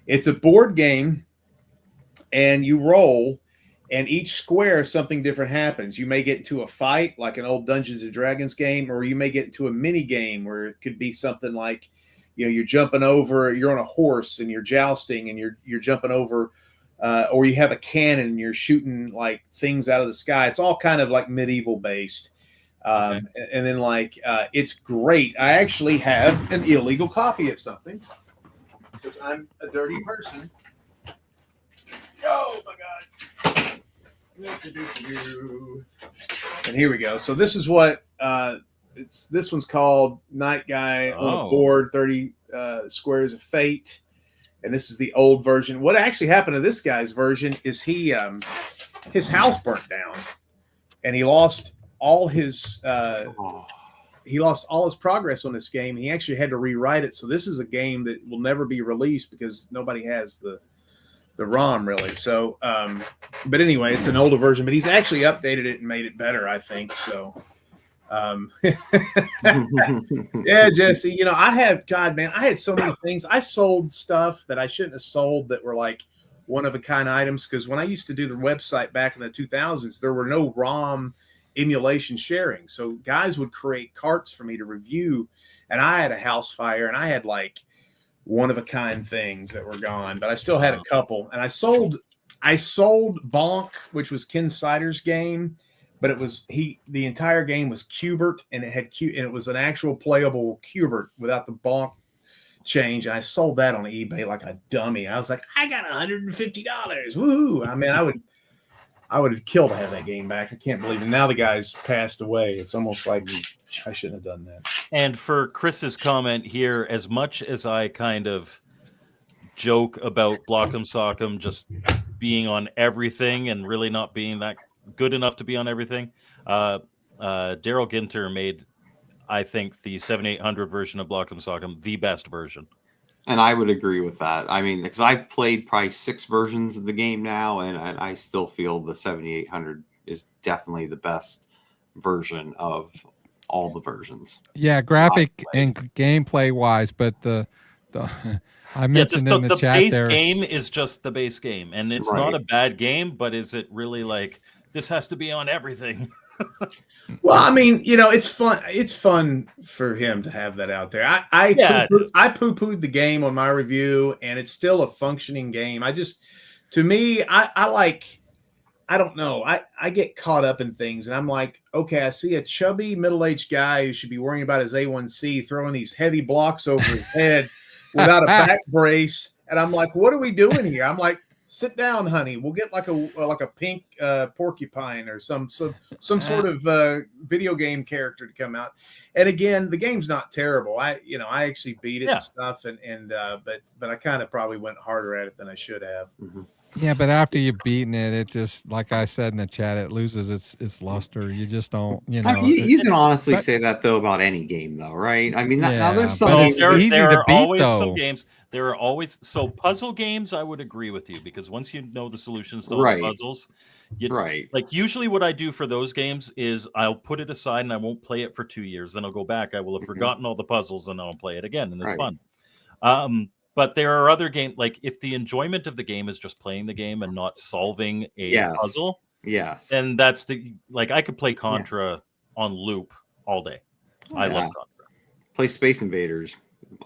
It's a board game, and you roll, and each square something different happens. You may get into a fight, like an old Dungeons and Dragons game, or you may get into a mini game where it could be something like, you're jumping over, you're on a horse and you're jousting, and you're jumping over, or you have a cannon and you're shooting like things out of the sky. It's all kind of like medieval based. And then it's great. I actually have an illegal copy of something because I'm a dirty person. Oh my God. And here we go. So this is what this one's called Night Guy on a board, 30 Squares of Fate. And this is the old version. What actually happened to this guy's version is his house burnt down, and he lost all his progress on this game. He actually had to rewrite it. So this is a game that will never be released because nobody has the ROM really. So, but anyway, it's an older version, but he's actually updated it and made it better, I think. So, yeah, Jesse, I had so many things. I sold stuff that I shouldn't have sold that were like one-of-a-kind items, because when I used to do the website back in the 2000s, there were no ROM emulation sharing. So guys would create carts for me to review, and I had a house fire, and I had like one-of-a-kind things that were gone, but I still had a couple. And I sold Bonk, which was Ken Sider's game, but it was the entire game was Cubert, and it was an actual playable Cubert without the Bonk change. And I sold that on eBay like a dummy. I was like, I got $150. Woo! I mean, I would have killed to have that game back. I can't believe it. Now the guy's passed away. It's almost like I shouldn't have done that. And for Chris's comment here, as much as I kind of joke about Block'em Sock'em just being on everything and really not being that good enough to be on everything, Daryl Ginter made, I think, the 7800 version of Block'em Sock'em the best version. And I would agree with that. I mean, because I've played probably 6 versions of the game now, and I still feel the 7800 is definitely the best version of all the versions. Yeah, graphic and gameplay wise, but the I mentioned in the chat base there. game is just the base game, and it's not a bad game, but is it really like this has to be on everything? Well, I mean, it's fun. It's fun for him to have that out there. I poo-pooed the game on my review, and it's still a functioning game. I don't know. I get caught up in things, and I'm like, okay, I see a chubby middle-aged guy who should be worrying about his A1C throwing these heavy blocks over his head without a back brace, and I'm like, what are we doing here? I'm like, sit down, honey. We'll get like a pink porcupine or some sort of video game character to come out. And again, the game's not terrible. I actually beat it and stuff, but I kind of probably went harder at it than I should have. Mm-hmm. Yeah, but after you've beaten it, it just, like I said in the chat, it loses its luster. You just don't, I mean, you can honestly say that though about any game, though, right? I mean, now there's some games there are beat, always though. some games. There are always puzzle games. I would agree with you because once you know the solutions to all the puzzles, like usually what I do for those games is I'll put it aside and I won't play it for 2 years. Then I'll go back. I will have forgotten all the puzzles and I'll play it again, and it's fun. But there are other games, like if the enjoyment of the game is just playing the game and not solving a puzzle, then that's I could play Contra on loop all day. I love Contra. Play Space Invaders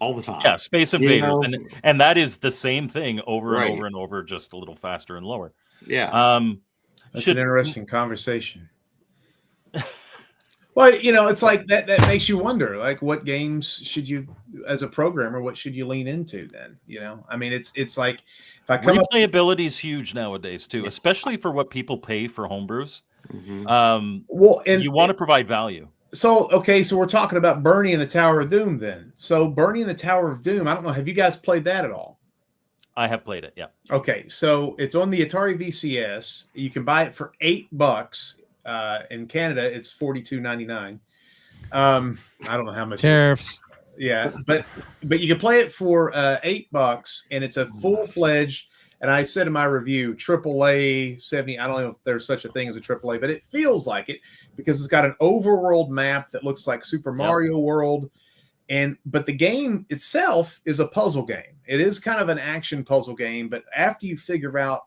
all the time. Yeah, Space Invaders, and that is the same thing over and over and over, just a little faster and lower. Yeah, that's an interesting conversation. Well, it's like that makes you wonder, like, what games should you, as a programmer, what should you lean into then? I mean, it's like, if I come replayability is huge nowadays too, especially for what people pay for homebrews. Well, and you want to provide value. So, okay, so we're talking about Bernie and the Tower of Doom then. So Bernie and the Tower of Doom, I don't know, have you guys played that at all? I have played it, yeah. Okay, so it's on the Atari VCS. You can buy it for $8. In Canada, it's $42.99. I don't know how much tariffs. Yeah, but you can play it for $8, and it's a full-fledged. And I said in my review, AAA 70. I don't know if there's such a thing as a AAA, but it feels like it because it's got an overworld map that looks like Super Mario World. But the game itself is a puzzle game. It is kind of an action puzzle game, but after you figure out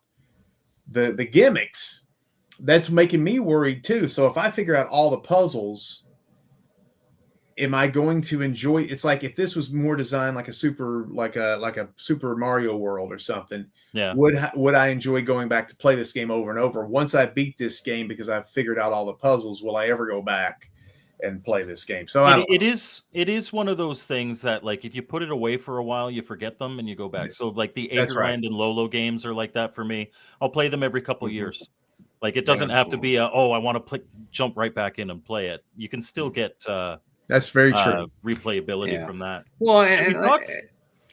the gimmicks, that's making me worried too. So if I figure out all the puzzles, am I going to enjoy? It's like if this was more designed like a Super Mario World or something. Yeah. Would I enjoy going back to play this game over and over? Once I beat this game because I've figured out all the puzzles, will I ever go back and play this game? So it is one of those things that, like, if you put it away for a while, you forget them and you go back. So like the Agerland and Lolo games are like that for me. I'll play them every couple years. Like, it doesn't have to be I want to jump right back in and play it. You can still get that's very true replayability from that. Well, the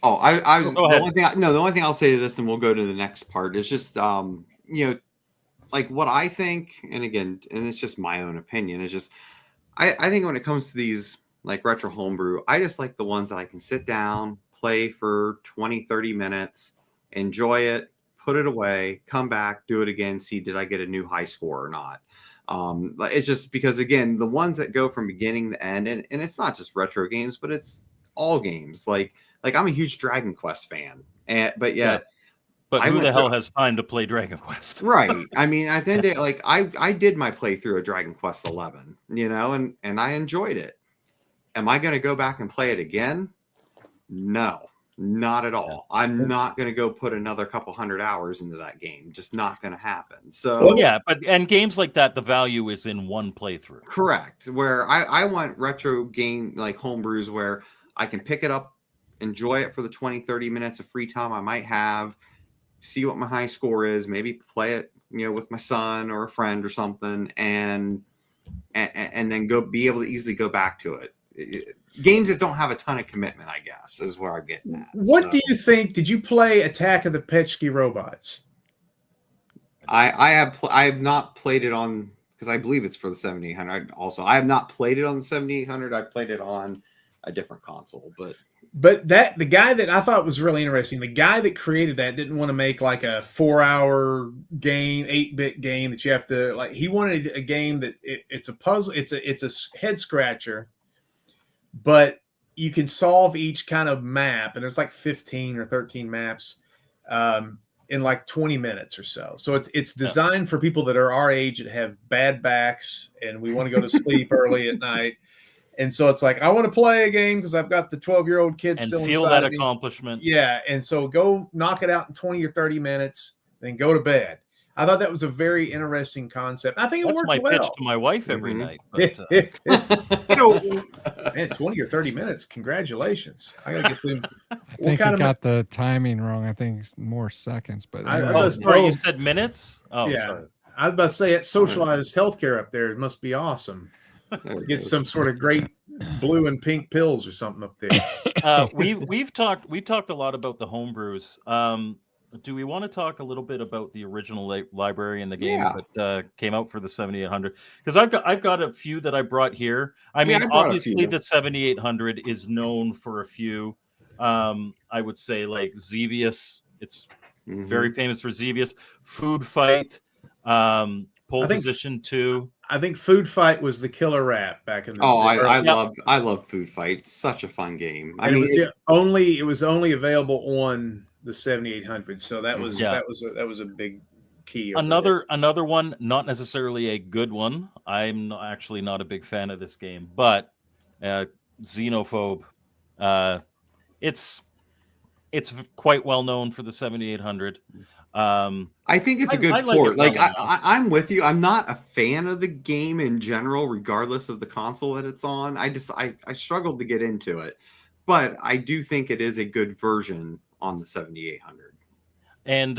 only thing I'll say to this, and we'll go to the next part, is just like what I think, and again, and it's just my own opinion, is just I think when it comes to these like retro homebrew, I just like the ones that I can sit down, play for 20-30 minutes, enjoy it, put it away, come back, do it again, see did I get a new high score or not. It's just because, again, the ones that go from beginning to end, and it's not just retro games, but it's all games. Like I'm a huge Dragon Quest fan, but who the hell has time to play Dragon Quest? Right. I mean, at the end of the day, I did my playthrough of Dragon Quest 11, and I enjoyed it. Am I going to go back and play it again? No. Not at all. I'm not going to go put another couple hundred hours into that game. Just not going to happen. So and games like that, the value is in one playthrough. Correct. Where I want retro game like homebrews where I can pick it up, enjoy it for the 20-30 minutes of free time I might have, see what my high score is, maybe play it with my son or a friend or something, and then be able to easily go back to it. Games that don't have a ton of commitment, I guess, is where I'm getting at. What do you think? Did you play Attack of the Petchke Robots? I have not played it on, because I believe it's for the 7800. Also, I have not played it on the 7800. I played it on a different console, but the guy that I thought was really interesting, the guy that created that didn't want to make like a 4-hour game, 8-bit game that you have to like. He wanted a game that it's a puzzle, it's a head scratcher, but you can solve each kind of map, and there's like 15 or 13 maps in like 20 minutes or so. So it's designed for people that are our age that have bad backs and we want to go to sleep early at night. And so it's like, I want to play a game because I've got the 12-year-old kid and still feel inside that of me. accomplishment. Yeah. And so go knock it out in 20 or 30 minutes, then go to bed. I thought that was a very interesting concept. I think it worked well. That's my pitch to my wife every night. But, man, 20 or 30 minutes. Congratulations. I got to get them. I think he got the timing wrong. I think it's more seconds. But sorry, you said minutes? Oh, yeah. sorry. I was about to say, at socialized healthcare up there, it must be awesome. Get some sort of great blue and pink pills or something up there. We've talked a lot about the homebrews. Do we want to talk a little bit about the original library and the games that came out for the 7800? Because I've got a few that I brought here. I mean, obviously the 7800 is known for a few. I would say like Xevious. It's very famous for Xevious. Food Fight, Pole Position 2. I think Food Fight was the killer rap back in the day. I love Food Fight. It's such a fun game. It was only available on the 7800, so that was a big key. Another one, not necessarily a good one. I'm actually not a big fan of this game, but Xenophobe. It's quite well known for the 7800. I think it's a good port. Like I'm with you. I'm not a fan of the game in general, regardless of the console that it's on. I struggled to get into it, but I do think it is a good version on the 7800. And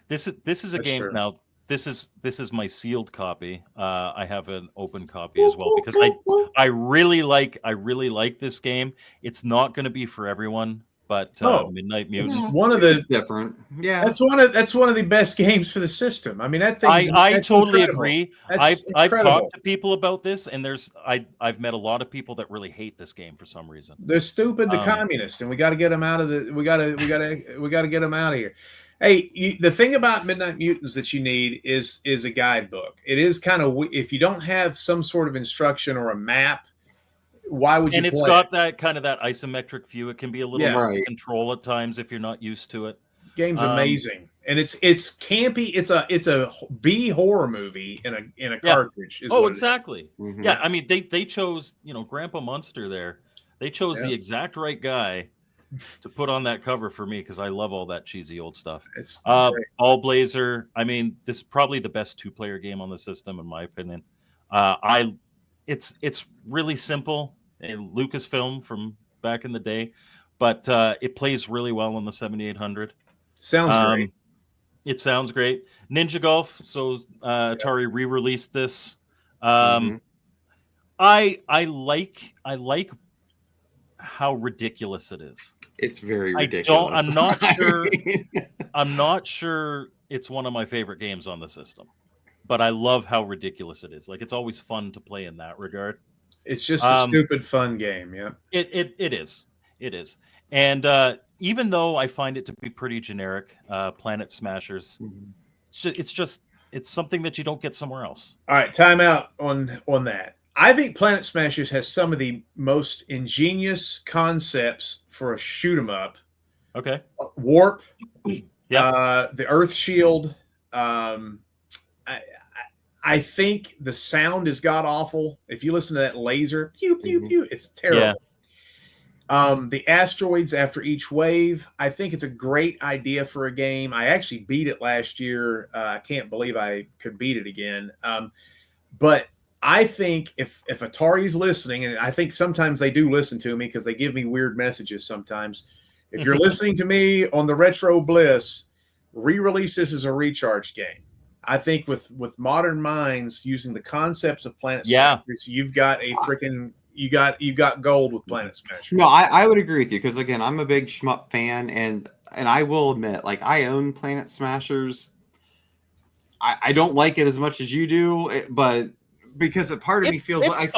this is a game. True. Now this is my sealed copy. I have an open copy as well because I really like this game. It's not going to be for everyone. But Midnight Mutants, one of the different, that's one of the best games for the system. I mean, that thing. I totally agree. I've talked to people about this, and I've met a lot of people that really hate this game for some reason. They're stupid, the communists, and we got to get them out of the. We got to get them out of here. Hey, the thing about Midnight Mutants that you need is a guidebook. It is kind of, if you don't have some sort of instruction or a map. Why would you? And it's got that kind of that isometric view. It can be a little hard to control at times if you're not used to it. Game's amazing, and it's campy. It's a B horror movie in a cartridge. Exactly. Yeah, I mean they chose Grandpa Munster there. They chose the exact right guy to put on that cover for me because I love all that cheesy old stuff. It's All Blazer. I mean, this is probably the best 2-player game on the system in my opinion. It's really simple, and Lucasfilm from back in the day, but it plays really well on the 7800. Sounds great. It sounds great. Ninja Golf. So Atari re-released this. I like how ridiculous it is. It's very ridiculous. I'm not sure it's one of my favorite games on the system. But I love how ridiculous it is. Like, it's always fun to play in that regard. It's just a stupid fun game, yeah. It is. And even though I find it to be pretty generic, Planet Smashers, it's something that you don't get somewhere else. All right, time out on that. I think Planet Smashers has some of the most ingenious concepts for a shoot 'em up. Okay. Warp, the Earth Shield. I think the sound is god awful. If you listen to that laser, pew pew pew, it's terrible. Yeah. The asteroids after each wave, I think it's a great idea for a game. I actually beat it last year. I can't believe I could beat it again. But I think if Atari's listening, and I think sometimes they do listen to me because they give me weird messages sometimes. If you're listening to me on the Retro Bliss, re-release this as a recharge game. I think with modern minds using the concepts of Planet Smashers, you've got a freaking you got gold with Planet Smashers. No, I would agree with you because again, I'm a big shmup fan, and I will admit, like I own Planet Smashers. I don't like it as much as you do, but because a part of me feels like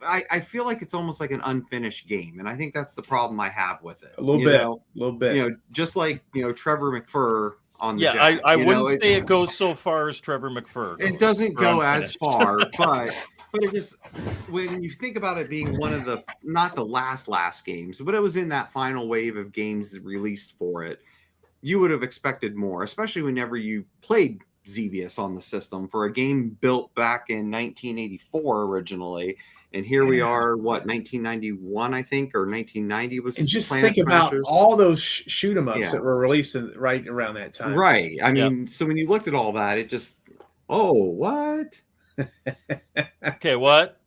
I feel like it's almost like an unfinished game, and I think that's the problem I have with it. A little bit. You know, just like Trevor McFur on the I wouldn't say it goes so far as Trevor McFur goes. It doesn't go as far, but it just, when you think about it being one of the, not the last games, but it was in that final wave of games released for it, you would have expected more, especially whenever you played Xevious on the system for a game built back in 1984 originally. And here we are, 1991, I think, or 1990 was. And just Planet think Smashers. about all those shoot 'em ups that were released right around that time. Right. I mean, so when you looked at all that, it just, what? Okay, what?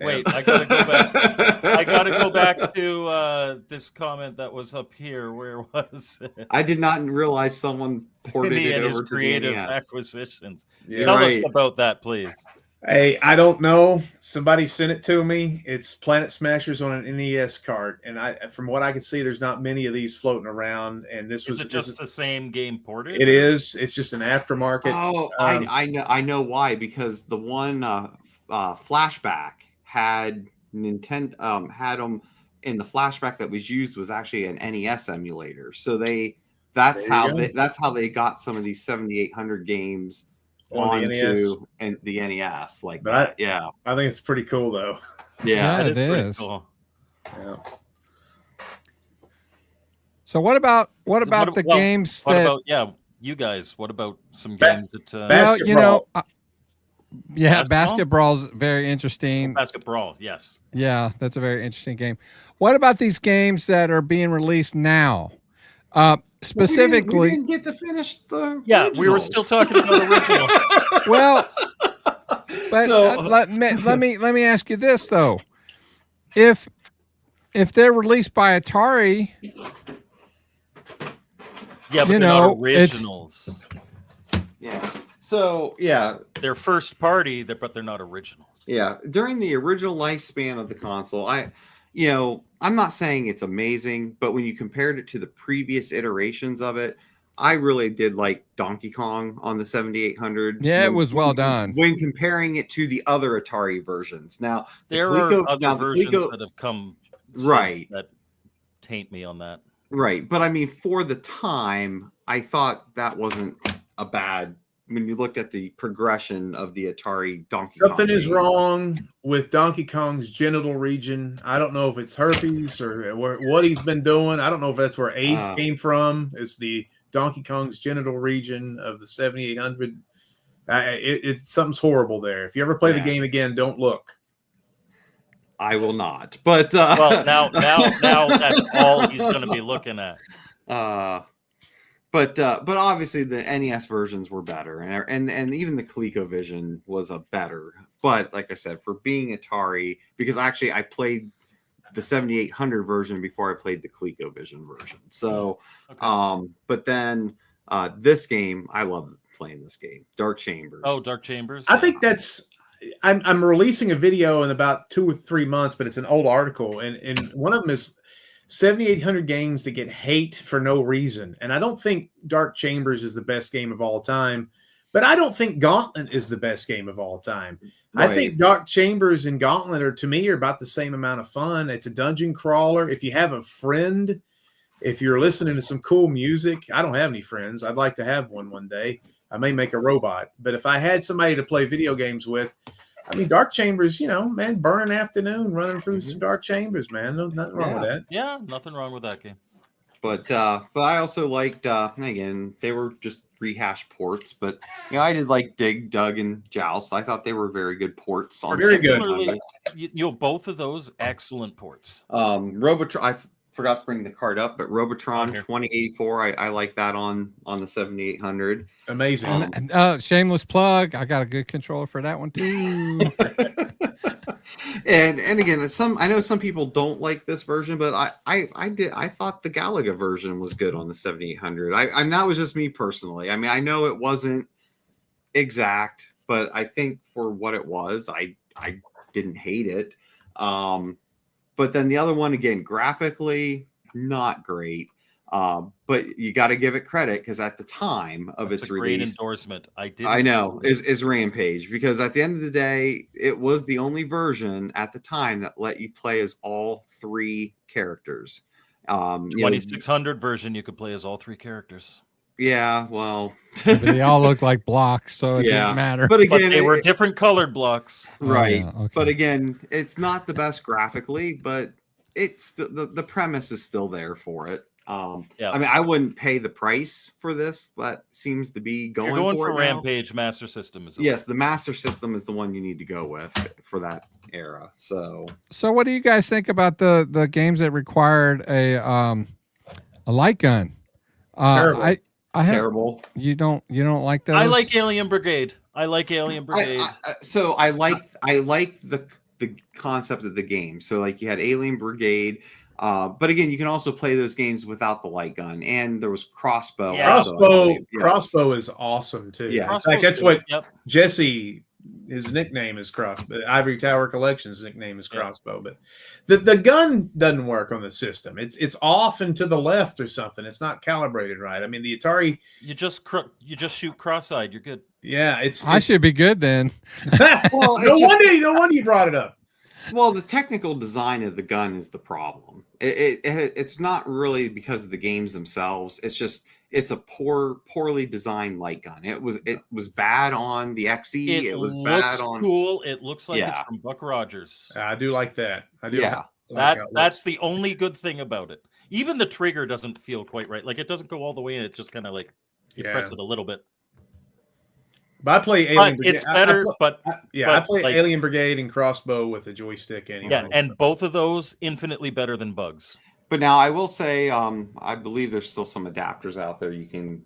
Wait, I gotta go back. I gotta go back to this comment that was up here. Where was it? I did not realize someone ported it over to creative the NES. acquisitions. Tell us about that, please. Hey, I don't know. Somebody sent it to me. It's Planet Smashers on an NES cart, and from what I can see, there's not many of these floating around. And this was just the same game ported. It is. It's just an aftermarket. Oh, I know why, because the one flashback had Nintendo had them in the flashback that was used was actually an NES emulator. So that's how they got some of these 7800 games onto the NES like that. Yeah, I think it's pretty cool though. Yeah, it is pretty cool. Yeah. So what about the games? What about you guys? What about some games that? Basketball's very interesting. Basketball, yes. Yeah, that's a very interesting game. What about these games that are being released now? Specifically, we didn't get to finish the. Yeah, originals. we were still talking about original. Well, but let me ask you this though: if they're released by Atari, but they're not originals. Yeah. So they're first party, but they're not originals. Yeah, during the original lifespan of the console, I'm not saying it's amazing, but when you compared it to the previous iterations of it, I really did like Donkey Kong on the 7800. Yeah, it was well done. When comparing it to the other Atari versions. Now, there are other versions that have come that taint me on that. Right, but I mean, for the time, I thought that wasn't a bad. When you looked at the progression of the Atari Donkey Kong. Something is wrong with Donkey Kong's genital region. I don't know if it's herpes or what he's been doing. I don't know if that's where AIDS came from. It's the Donkey Kong's genital region of the 7800. Something's horrible there. If you ever play the game again, don't look. I will not. But well, now that's all he's going to be looking at. But obviously the NES versions were better, and even the ColecoVision was a better. But like I said, for being Atari, because actually I played the 7800 version before I played the ColecoVision version. So, but then this game, I love playing this game, Dark Chambers. Oh, Dark Chambers. I think that's. I'm releasing a video in about 2 or 3 months, but it's an old article, and one of them is 7,800 games that get hate for no reason. And I don't think Dark Chambers is the best game of all time, but I don't think Gauntlet is the best game of all time. Right. I think Dark Chambers and Gauntlet are about the same amount of fun. It's a dungeon crawler. If you have a friend, if you're listening to some cool music, I don't have any friends. I'd like to have one day. I may make a robot, but if I had somebody to play video games with, I mean, Dark Chambers, man, burn an afternoon running through some Dark Chambers, man. No, nothing wrong with that. Yeah, nothing wrong with that game. But I also liked, again, they were just rehashed ports, but I did like Dig, Dug, and Joust. I thought they were very good ports. Very good. Both of those excellent ports. Robotron, I forgot to bring the card up, but Robotron 2084, I like that on the 7800. Amazing. Shameless plug. I got a good controller for that one too. and again, I know some people don't like this version, but I thought the Galaga version was good on the 7800. That was just me personally. I mean, I know it wasn't exact, but I think for what it was, I didn't hate it. But then the other one, again, graphically not great. But you got to give it credit because at the time of That's its a great release, endorsement. I know is Rampage, because at the end of the day, it was the only version at the time that let you play as all three characters. 2600 version, you could play as all three characters. Yeah, well, they all looked like blocks, so it yeah, didn't matter. But again, they were different colored blocks, right? Oh, yeah. Okay. But again, it's not the best graphically, but it's the premise is still there for it. Yeah. I mean, I wouldn't pay the price for this. That seems to be going. If you're going for Rampage, Master System is. Yes, the Master System is the one you need to go with for that era. So what do you guys think about the games that required a light gun? Terrible. Terrible. You don't like those? I like Alien Brigade. I like So I liked the concept of the game. So like you had Alien Brigade, but again, you can also play those games without the light gun, and there was crossbow. Yeah. Crossbow is awesome too. Yeah, in fact, that's what Jesse. His nickname is Crossbow. Ivory Tower Collection's nickname is Crossbow, but the gun doesn't work on the system. It's off and to the left or something. It's not calibrated right. I mean, the Atari. You just shoot cross-eyed. You're good. Yeah, I should be good then. Well, no wonder you brought it up. Well, the technical design of the gun is the problem. It's not really because of the games themselves. It's a poorly designed light gun. It was bad on the XE. It was bad on. Cool. It looks like it's from Buck Rogers. I do like that. I do. Yeah, that's the only good thing about it. Even the trigger doesn't feel quite right. Like it doesn't go all the way in. It just kind of like you press it a little bit. But I play Alien Brigade. It's better, I play like, Alien Brigade and Crossbow with a joystick anyway. Yeah, and both of those infinitely better than Bugs. But now I will say, I believe there's still some adapters out there you can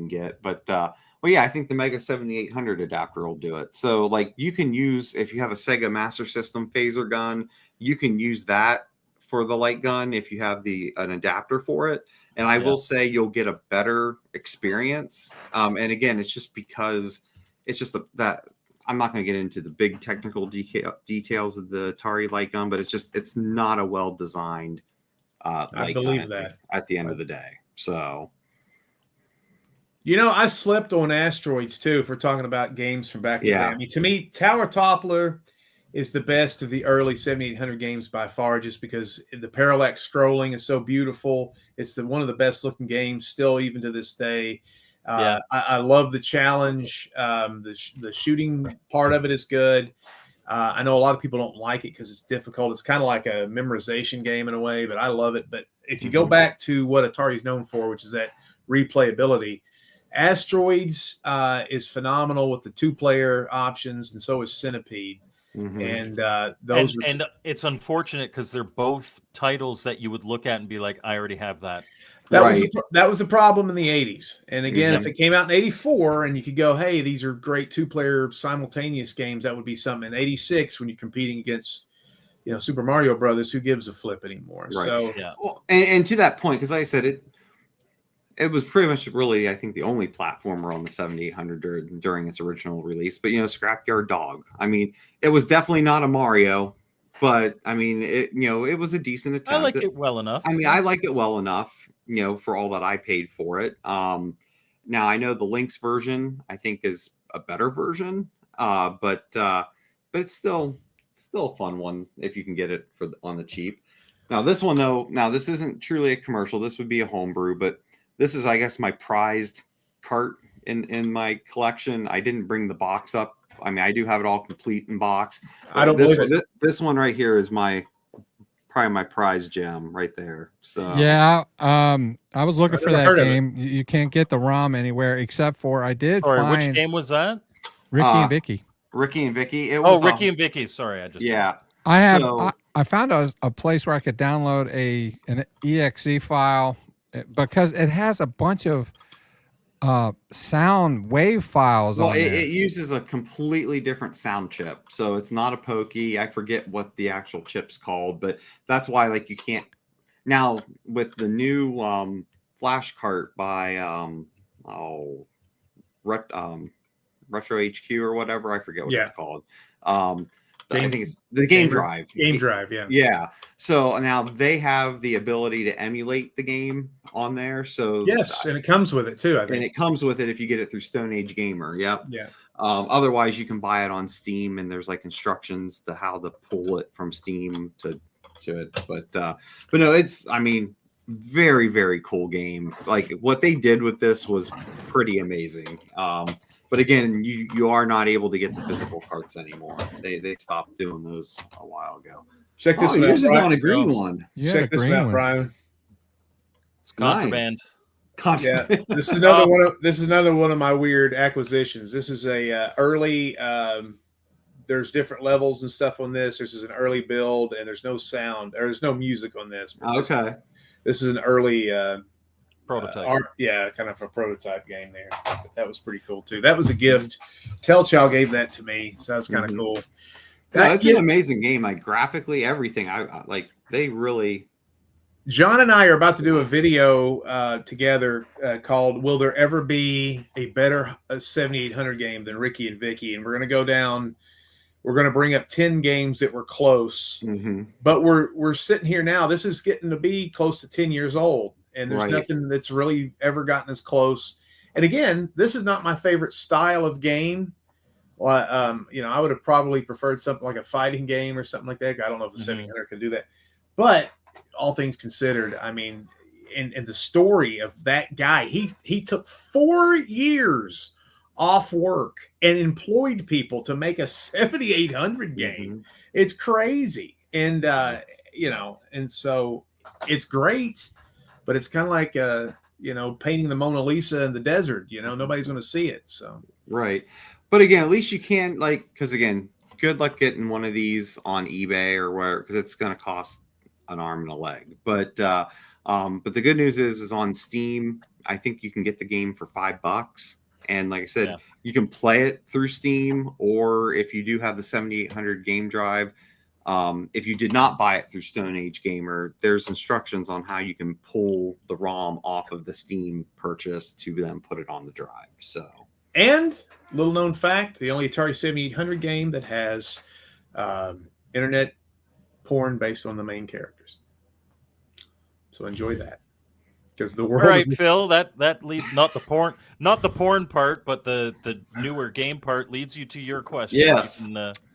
get. But well, yeah, I think the Mega 7800 adapter will do it. So like you can use, if you have a Sega Master System phaser gun, you can use that for the light gun if you have an adapter for it. And I will say you'll get a better experience. And again, it's just because it's just that I'm not going to get into the big technical details of the Atari light gun, but it's not a well designed. I believe that at the end of the day. So, I slept on Asteroids too. If we're talking about games from back in the day. I mean, to me, Tower Toppler is the best of the early 7800 games by far, just because the parallax scrolling is so beautiful. It's one of the best looking games still, even to this day. I love the challenge. The shooting part of it is good. I know a lot of people don't like it because it's difficult. It's kind of like a memorization game in a way, but I love it. But if you go back to what Atari is known for, which is that replayability, Asteroids is phenomenal with the 2-player options, and so is Centipede. And those and it's unfortunate because they're both titles that you would look at and be like, I already have that. That was the problem in the 80s. And again, if it came out in 84 and you could go, hey, these are great 2-player simultaneous games, that would be something. In 86, when you're competing against, Super Mario Brothers, who gives a flip anymore? Right. So, well, and to that point, because like I said, it was pretty much really, I think, the only platformer on the 7800 during its original release. But, Scrapyard Dog. I mean, it was definitely not a Mario, but I mean, it was a decent attempt. I like it well enough. I mean, I like it well enough. For all that I paid for it. Now I know the Lynx version I think is a better version, but it's still a fun one if you can get it on the cheap. Now this one though, this isn't truly a commercial. This would be a homebrew, but this is, I guess, my prized cart in my collection. I didn't bring the box up. I mean, I do have it all complete in box. I don't believe it. This one right here is probably my prize gem right there. So yeah, I was looking for that game. You can't get the ROM anywhere except for I did find. Which game was that? Ricky and Vicky. Ricky and Vicky. It was Ricky and Vicky. Sorry, I have. I found a place where I could download an exe file because it has a bunch of sound wave files. Well, it uses a completely different sound chip, so it's not a Pokey. I forget what the actual chip's called, but that's why you can't now with the new flash cart by Retro HQ or whatever. I forget what it's called. I think it's the Game Drive. Yeah. Yeah. So now they have the ability to emulate the game on there. So yes, and it comes with it too, I think. And it comes with it if you get it through Stone Age Gamer. Yep. Yeah. Otherwise, you can buy it on Steam, and there's like instructions to how to pull it from Steam to it. But no, it's, I mean, very, very cool game. Like what they did with this was pretty amazing. But again, you are not able to get the physical carts anymore. They stopped doing those a while ago. Check this one out. Yours is on a green one. Yeah, Check this one out, Brian. It's contraband. Nice. Yeah, this is another one of my weird acquisitions. This is a early. There's different levels and stuff on this. This is an early build, and there's no sound or there's no music on this. Okay. This is an early Prototype. Kind of a prototype game there. But that was pretty cool too. That was a gift. Tellchild gave that to me, so that was kind of cool. Yeah, it's an amazing game. Like graphically, everything. I like. They really. John and I are about to do a video together called "Will There Ever Be a Better 7800 Game Than Ricky and Vicky?" And we're going to go down. We're going to bring up 10 games that were close, but we're sitting here now. This is getting to be close to 10 years old, and there's nothing that's really ever gotten as close. And again, this is not my favorite style of game. I would have probably preferred something like a fighting game or something like that. I don't know if the 7800 can do that, but all things considered, I mean, in the story of that guy, he took 4 years off work and employed people to make a 7800 game. It's crazy. And, and so it's great, but it's kind of like, painting the Mona Lisa in the desert, nobody's going to see it. So, right. But again, at least you can because again, good luck getting one of these on eBay or where, because it's going to cost an arm and a leg. But the good news is on Steam, I think you can get the game for $5. And like I said, you can play it through Steam, or if you do have the 7800 game drive, if you did not buy it through Stone Age Gamer, there's instructions on how you can pull the ROM off of the Steam purchase to then put it on the drive. So, and little known fact, the only Atari 7800 game that has internet porn based on the main characters. So enjoy that. Because the world. All right, Phil. That leads not the porn part, but the newer game part leads you to your question. Yes.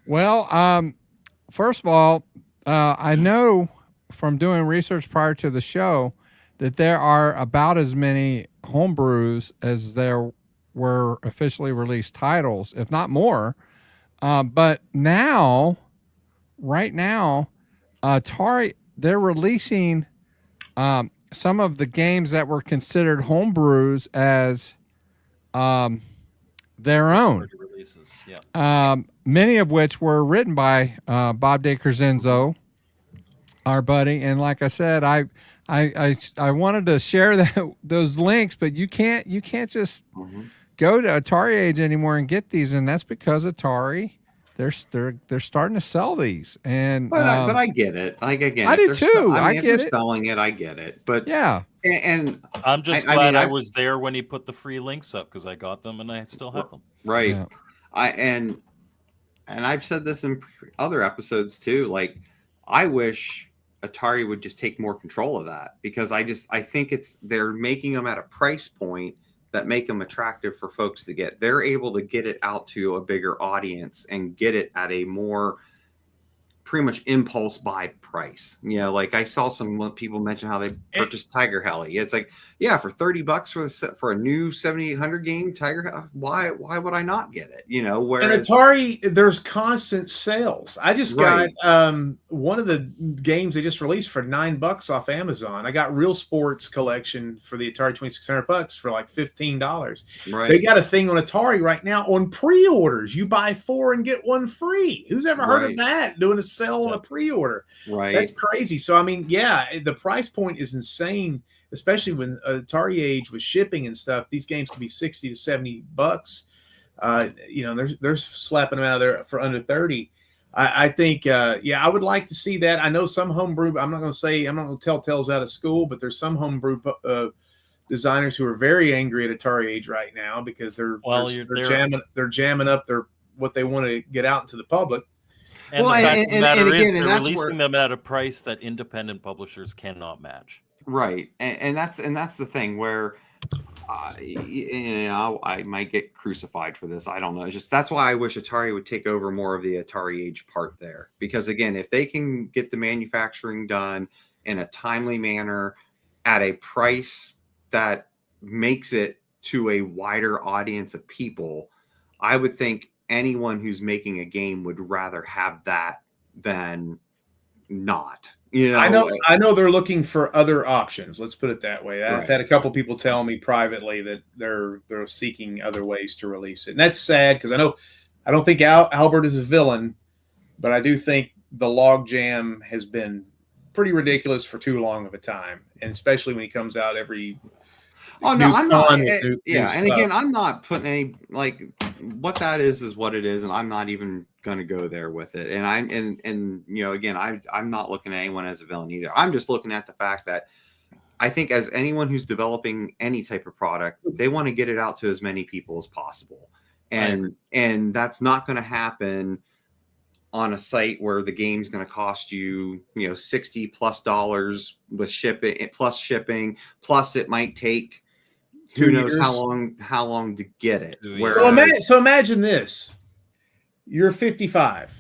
Well, first of all, I know from doing research prior to the show that there are about as many homebrews as there were officially released titles, if not more. But right now, Atari, they're releasing some of the games that were considered homebrews as their own. Releases, many of which were written by Bob DeCrescenzo, our buddy. And like I said, I wanted to share those links, but you can't just go to Atari Age anymore and get these, and that's because Atari. They're starting to sell these, and but I get it. Like again, I do too. I get it. Selling it, I get it. But yeah, and I'm just glad I was there when he put the free links up because I got them and I still have them. Right. Yeah. And I've said this in other episodes too. Like I wish Atari would just take more control of that, because I think they're making them at a price point that make them attractive for folks to get. They're able to get it out to a bigger audience and get it at a more pretty much impulse buy price. Like I saw some people mention how they purchased Tiger Heli. It's like, yeah, for $30 for a new 7800 game, Tiger Heli, why would I not get it? Whereas, and Atari, there's constant sales. I just got one of the games they just released for $9 off Amazon. I got Real Sports Collection for the Atari $2,600 for like $15. Right. They got a thing on Atari right now on pre-orders. You buy 4 and get 1 free. Who's ever heard of that? Doing a sell on a pre-order. Right. That's crazy. So I mean, yeah, the price point is insane, especially when Atari Age was shipping and stuff. These games can be $60 to $70. They're slapping them out of there for under 30. I think, I would like to see that. I know some homebrew. I'm not going to tell tales out of school, but there's some homebrew designers who are very angry at Atari Age right now because they're jamming up what they want to get out into the public. And the fact of the matter is they're releasing them at a price that independent publishers cannot match. Right, and that's the thing where I might get crucified for this. I don't know. That's why I wish Atari would take over more of the Atari Age part there, because again, if they can get the manufacturing done in a timely manner at a price that makes it to a wider audience of people, I would think anyone who's making a game would rather have that than not. I know they're looking for other options. Let's put it that way. I've had a couple people tell me privately that they're seeking other ways to release it, and that's sad because I don't think Albert is a villain, but I do think the logjam has been pretty ridiculous for too long of a time, and especially when he comes out every. Oh no, I'm not. And again, I'm not putting any what that is what it is, and I'm not even going to go there with it. And I'm not looking at anyone as a villain either. I'm just looking at the fact that I think as anyone who's developing any type of product, they want to get it out to as many people as possible, and that's not going to happen on a site where the game's going to cost you, $60+ with shipping plus it might take who knows how long to get it. So imagine this. You're 55.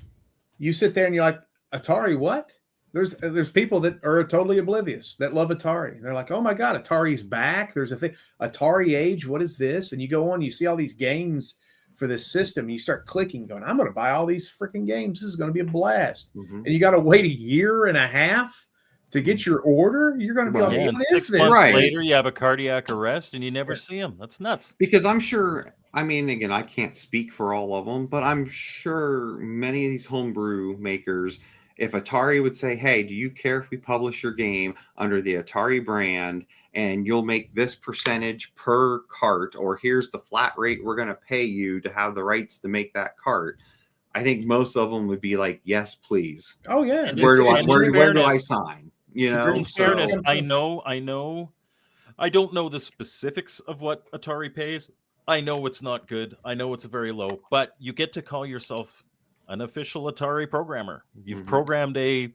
You sit there and you're like, Atari, what? There's people that are totally oblivious that love Atari. And they're like, oh my God, Atari's back. There's a thing. Atari Age, what is this? And you go on, you see all these games for this system. And you start clicking, going, I'm going to buy all these freaking games. This is going to be a blast. Mm-hmm. And you got to wait a year and a half to get your order. You're going to be like, what is this? 6 months later, you have a cardiac arrest and you never see them. That's nuts. Because I'm sure, again, I can't speak for all of them, but I'm sure many of these homebrew makers, if Atari would say, hey, do you care if we publish your game under the Atari brand and you'll make this percentage per cart, or here's the flat rate we're going to pay you to have the rights to make that cart? I think most of them would be like, yes, please. Oh yeah. Where do I sign? In fairness, I know. I don't know the specifics of what Atari pays. I know it's not good. I know it's very low, but you get to call yourself an official Atari programmer. You've programmed a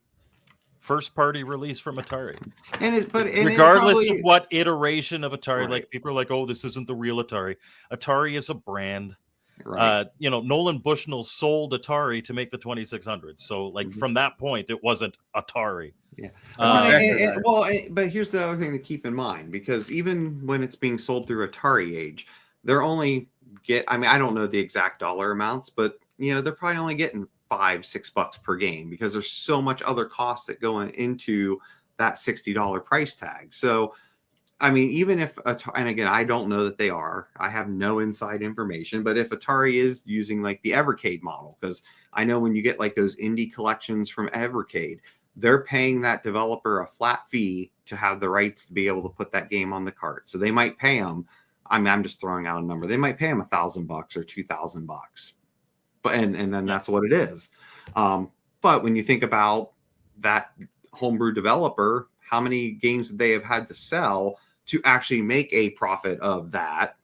first-party release from Atari, regardless of what iteration of Atari. Right. Like people are like, "Oh, this isn't the real Atari." Atari is a brand. Right. Nolan Bushnell sold Atari to make the 2600. So, from that point, it wasn't Atari. Yeah. But here's the other thing to keep in mind, because even when it's being sold through Atari Age, they're only I don't know the exact dollar amounts, but they're probably only getting $5-6 per game because there's so much other costs that go into that $60 price tag. So, even if, and again, I don't know that they are, I have no inside information, but if Atari is using the Evercade model, because I know when you get those indie collections from Evercade, they're paying that developer a flat fee to have the rights to be able to put that game on the cart. So they might pay them. I'm just throwing out a number. They might pay them $1,000 or $2,000, but and then that's what it is. But when you think about that homebrew developer, how many games would they have had to sell to actually make a profit of that?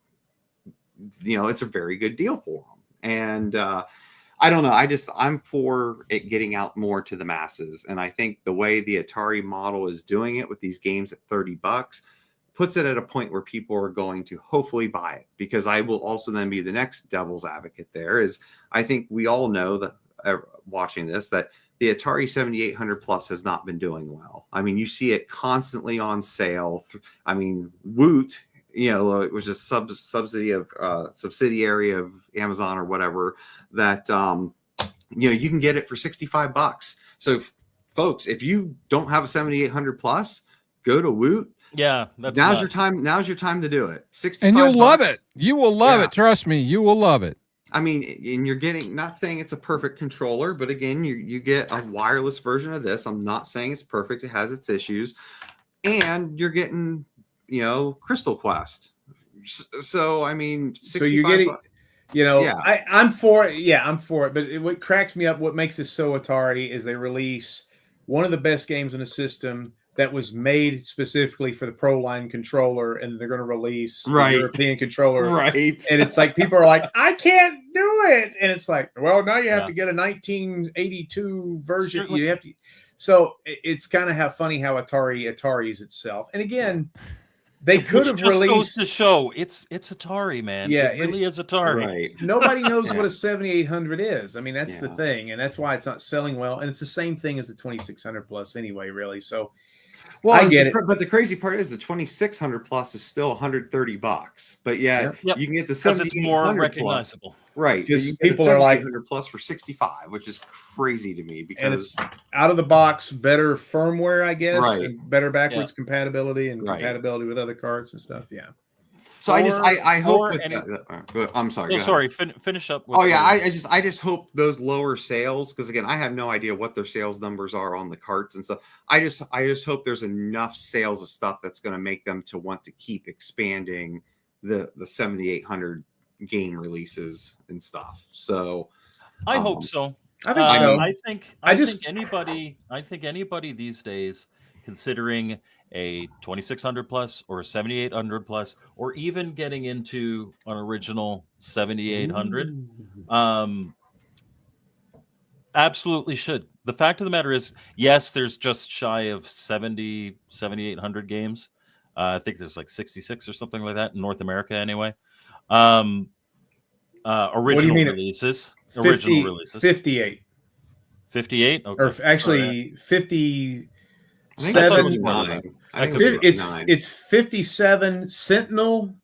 It's a very good deal for them. And I don't know. I'm for it getting out more to the masses. And I think the way the Atari model is doing it with these games at $30 puts it at a point where people are going to hopefully buy it, because I will also then be the next devil's advocate there. Is I think we all know that watching this, that the Atari 7800 Plus has not been doing well. You see it constantly on sale. Woot, it was just subsidiary of Amazon or whatever, that you can get it for $65. So folks, if you don't have a 7800 Plus, go to Woot. Yeah, now's your time. Now's your time to do it. $65, and you'll love it. You will love it. Trust me, you will love it. And you're getting, not saying it's a perfect controller, but again, you get a wireless version of this. I'm not saying it's perfect. It has its issues, and you're getting, Crystal Quest. So so you're getting, I'm for it. Yeah, I'm for it. But what cracks me up, what makes it so Atari, is they release one of the best games in the system that was made specifically for the Pro Line controller, and they're going to release the Right. European controller. Right. And it's like people are like, I can't do it. And it's like, well, now you have Yeah. to get a 1982 version. Certainly. You have to. So it's kind of funny how Atari's itself. And again, they could have just goes released. to show it's Atari, man. Yeah, it really is Atari. Right. Nobody knows Yeah. what a 7800 is. I mean, that's the Yeah. thing, and that's why it's not selling well. And it's the same thing as the 2600 plus anyway, really. So, Well, I get it. But the crazy part is the 2600 plus is still $130, but yeah, Yep. you can get the Because it's more 7800 plus. recognizable. Right. Because You can get people the are like- 7800 plus for 65, which is crazy to me and because it's out of the box, better firmware, I guess, Right. and better backwards compatibility and Right. compatibility with other cards and stuff. Yeah. so I hope or with any- I'm sorry. No, go sorry. ahead. Finish up. With Oh yeah, the- I just hope those lower sales, because again, I have no idea what their sales numbers are on the carts and stuff. I just hope there's enough sales of stuff that's going to make them to want to keep expanding the 7800 game releases and stuff. So I hope so. I think so. I think anybody these days, considering a 2600 plus or a 7800 plus, or even getting into an original 7800, absolutely should. The fact of the matter is, yes, there's just shy of 7800 games. I think there's like 66 or something like that in North America anyway. Original mean? releases. 50, Original releases. 58. 58? Okay. Or actually, All right. 57. I think it was more than 9. that. I think it was 9. It's 57 Sentinel,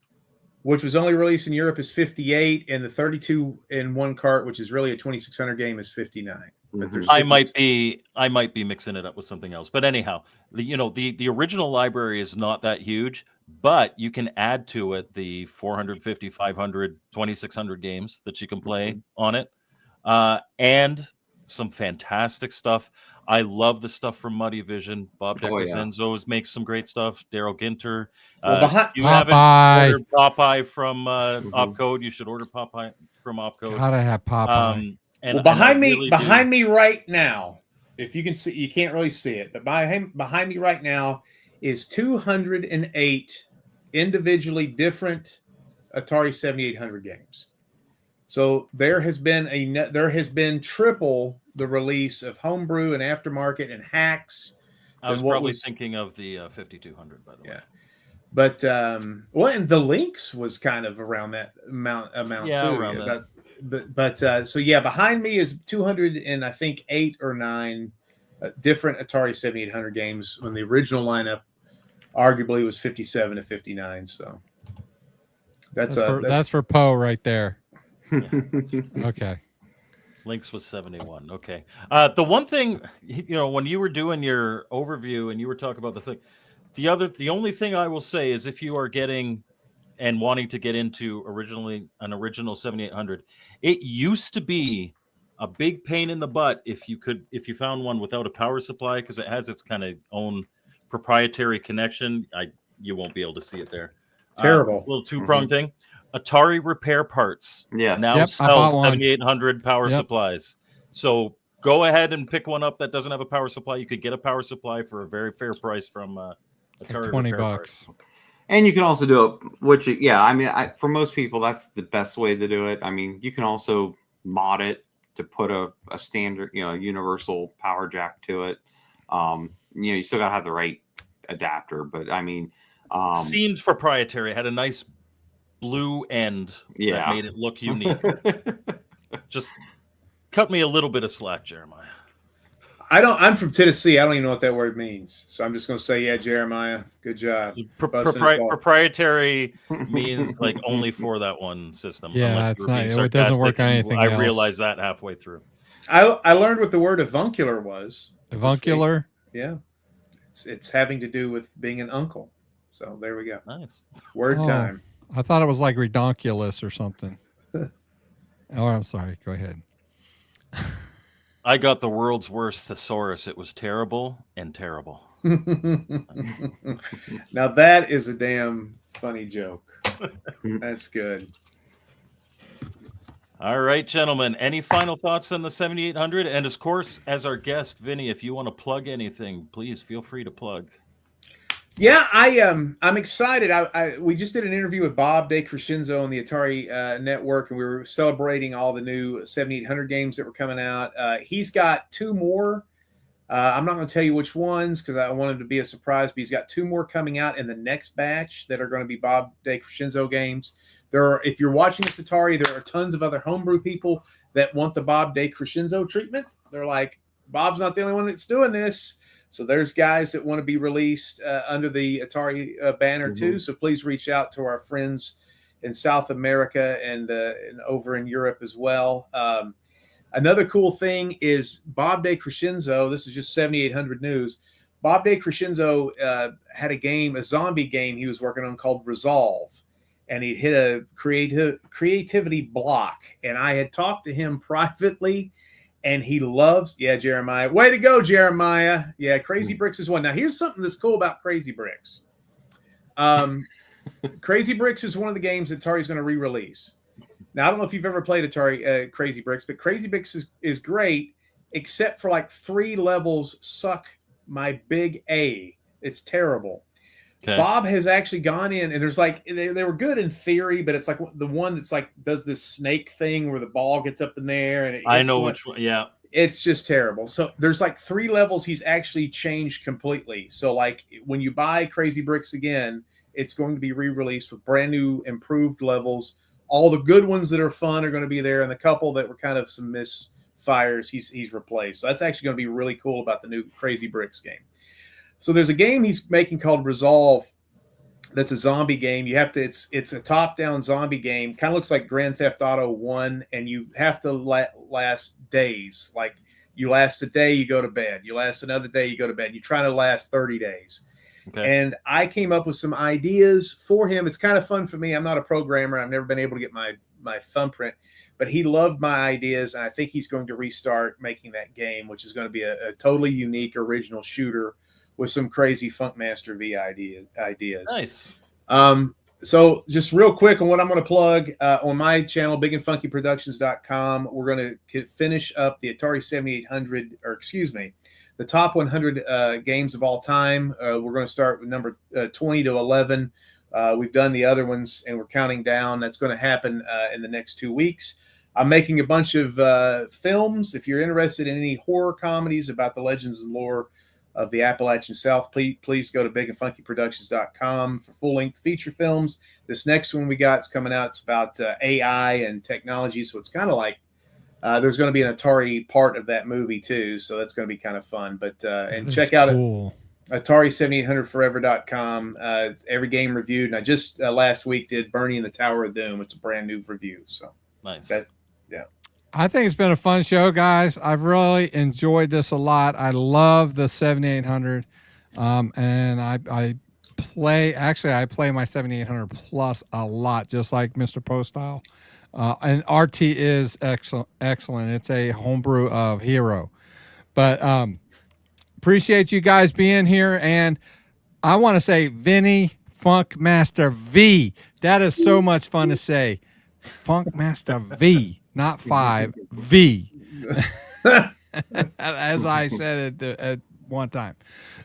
which was only released in Europe, is 58, and the 32 in one cart, which is really a 2600 game, is 59. But there's I 50 might be mixing it up with something else. But anyhow, the original library is not that huge, but you can add to it the 450, 500, 2600 games that you can play on it. And some fantastic stuff. I love the stuff from Muddy Vision. Bob DeCrescenzo makes some great stuff. Daryl Ginter. You haven't ordered Popeye from Opcode. You should order Popeye from Opcode. Gotta have Popeye. And behind me right now, if you can see, you can't really see it, but behind me right now is 208 individually different Atari 7800 games. So there has been triple the release of homebrew and aftermarket and hacks. I was probably thinking of the 5200, by the way. Yeah. But and the Lynx was kind of around that amount too. Around that. But so yeah, behind me is 200 and I think 8 or 9 different Atari 7800 games when the original lineup arguably was 57 to 59. So that's for Poe right there. Okay. Lynx was 71. Okay. The one thing, when you were doing your overview and you were talking about the thing, the only thing I will say is if you are getting and wanting to get into an original 7800, it used to be a big pain in the butt if you found one without a power supply, because it has its kind of own proprietary connection. You won't be able to see it there. Terrible. Little two-prong thing. Atari Repair Parts now sells 7800 power supplies. So go ahead and pick one up that doesn't have a power supply. You could get a power supply for a very fair price from Atari $20. Repair Parts. And you can also do it, for most people, that's the best way to do it. I mean, you can also mod it to put a standard, universal power jack to it. You still got to have the right adapter, but I mean, Seems proprietary, had a nice blue end that made it look unique. Just cut me a little bit of slack, Jeremiah. I'm from Tennessee. I don't even know what that word means. So I'm just going to say, yeah, Jeremiah, good job. Proprietary means like only for that one system. Yeah, it's not, it doesn't work on anything else. I realized that halfway through. I learned what the word avuncular was. Avuncular? Yeah. It's having to do with being an uncle. So there we go. Nice. Word time. I thought it was like redonkulous or something. I'm sorry. Go ahead. I got the world's worst thesaurus. It was terrible and terrible. Now that is a damn funny joke. That's good. All right, gentlemen. Any final thoughts on the 7800? And of course, as our guest, Vinny, if you want to plug anything, please feel free to plug. Yeah, I'm excited. We just did an interview with Bob DeCrescenzo on the Atari network, and we were celebrating all the new 7800 games that were coming out. He's got 2 more. I'm not going to tell you which ones because I want him to be a surprise, but he's got 2 more coming out in the next batch that are going to be Bob DeCrescenzo games. If you're watching this Atari, there are tons of other homebrew people that want the Bob DeCrescenzo treatment. They're like, Bob's not the only one that's doing this. So there's guys that want to be released under the Atari banner too. So please reach out to our friends in South America and over in Europe as well. Another cool thing is Bob DeCrescenzo. This is just 7800 news. Bob DeCrescenzo had a zombie game he was working on called Resolve, and he hit a creativity block. And I had talked to him privately. And he loves, Jeremiah. Way to go, Jeremiah. Yeah, Crazy Bricks is one. Now, here's something that's cool about Crazy Bricks. Crazy Bricks is one of the games that Atari's going to re-release. Now, I don't know if you've ever played Atari Crazy Bricks, but Crazy Bricks is great, except for like 3 levels suck my big A. It's terrible. Okay. Bob has actually gone in, and there's like they were good in theory, but it's like the one that's like does this snake thing where the ball gets up in there, and I know which one. Yeah, it's just terrible. So there's like 3 levels he's actually changed completely. So like when you buy Crazy Bricks again, it's going to be re-released with brand new, improved levels. All the good ones that are fun are going to be there, and the couple that were kind of some misfires he's replaced. So that's actually going to be really cool about the new Crazy Bricks game. So there's a game he's making called Resolve that's a zombie game. You have to it's a top-down zombie game. Kind of looks like Grand Theft Auto 1, and you have to last days. Like you last a day, you go to bed. You last another day, you go to bed. You try to last 30 days. Okay. And I came up with some ideas for him. It's kind of fun for me. I'm not a programmer. I've never been able to get my thumbprint, but he loved my ideas, and I think he's going to restart making that game, which is going to be a totally unique, original shooter with some crazy Funkmaster V ideas. Nice. So just real quick on what I'm going to plug on my channel, bigandfunkyproductions.com, we're going to finish up the Atari 7800, or excuse me, the top 100 games of all time. We're going to start with number 20 to 11. We've done the other ones, and we're counting down. That's going to happen in the next 2 weeks. I'm making a bunch of films. If you're interested in any horror comedies about the legends and lore of the Appalachian South, please go to bigandfunkyproductions.com for full-length feature films. This next one we got is coming out. It's about AI and technology, so it's kind of like there's going to be an Atari part of that movie too, so that's going to be kind of fun. But and check out Atari7800forever.com. Every game reviewed, and I just last week did Bernie and the Tower of Doom. It's a brand new review, so nice. I think it's been a fun show, guys. I've really enjoyed this a lot. I love the 7800, and I play my 7800 Plus a lot, just like Mr. Postile. And RT is excellent. It's a homebrew of Hero. But appreciate you guys being here, and I want to say Vinny Funkmaster V. That is so much fun to say. Funkmaster V. Not 5, V, as I said at one time.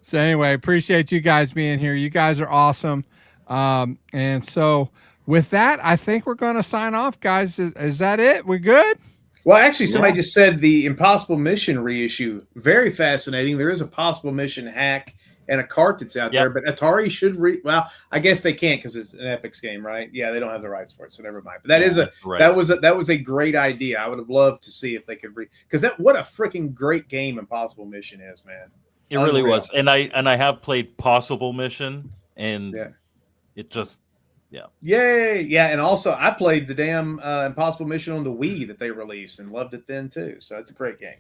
So anyway, appreciate you guys being here. You guys are awesome. And so with that, I think we're going to sign off, guys. Is that it? We're good? Well, actually, somebody just said the Impossible Mission reissue. Very fascinating. There is a Possible Mission hack and a cart that's out there, but Atari should well, I guess they can't because it's an Epix game, right? Yeah, they don't have the rights for it, so never mind. But that was a great idea. I would have loved to see if they could because what a freaking great game Impossible Mission is, man. It really was. And I have played Possible Mission, and it just Yay. Yeah, and also I played the damn Impossible Mission on the Wii that they released and loved it then too. So it's a great game.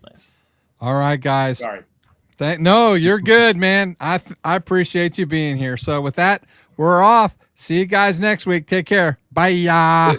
Nice. All right, guys. Sorry. No, you're good, man. I appreciate you being here. So with that, we're off. See you guys next week. Take care. Bye.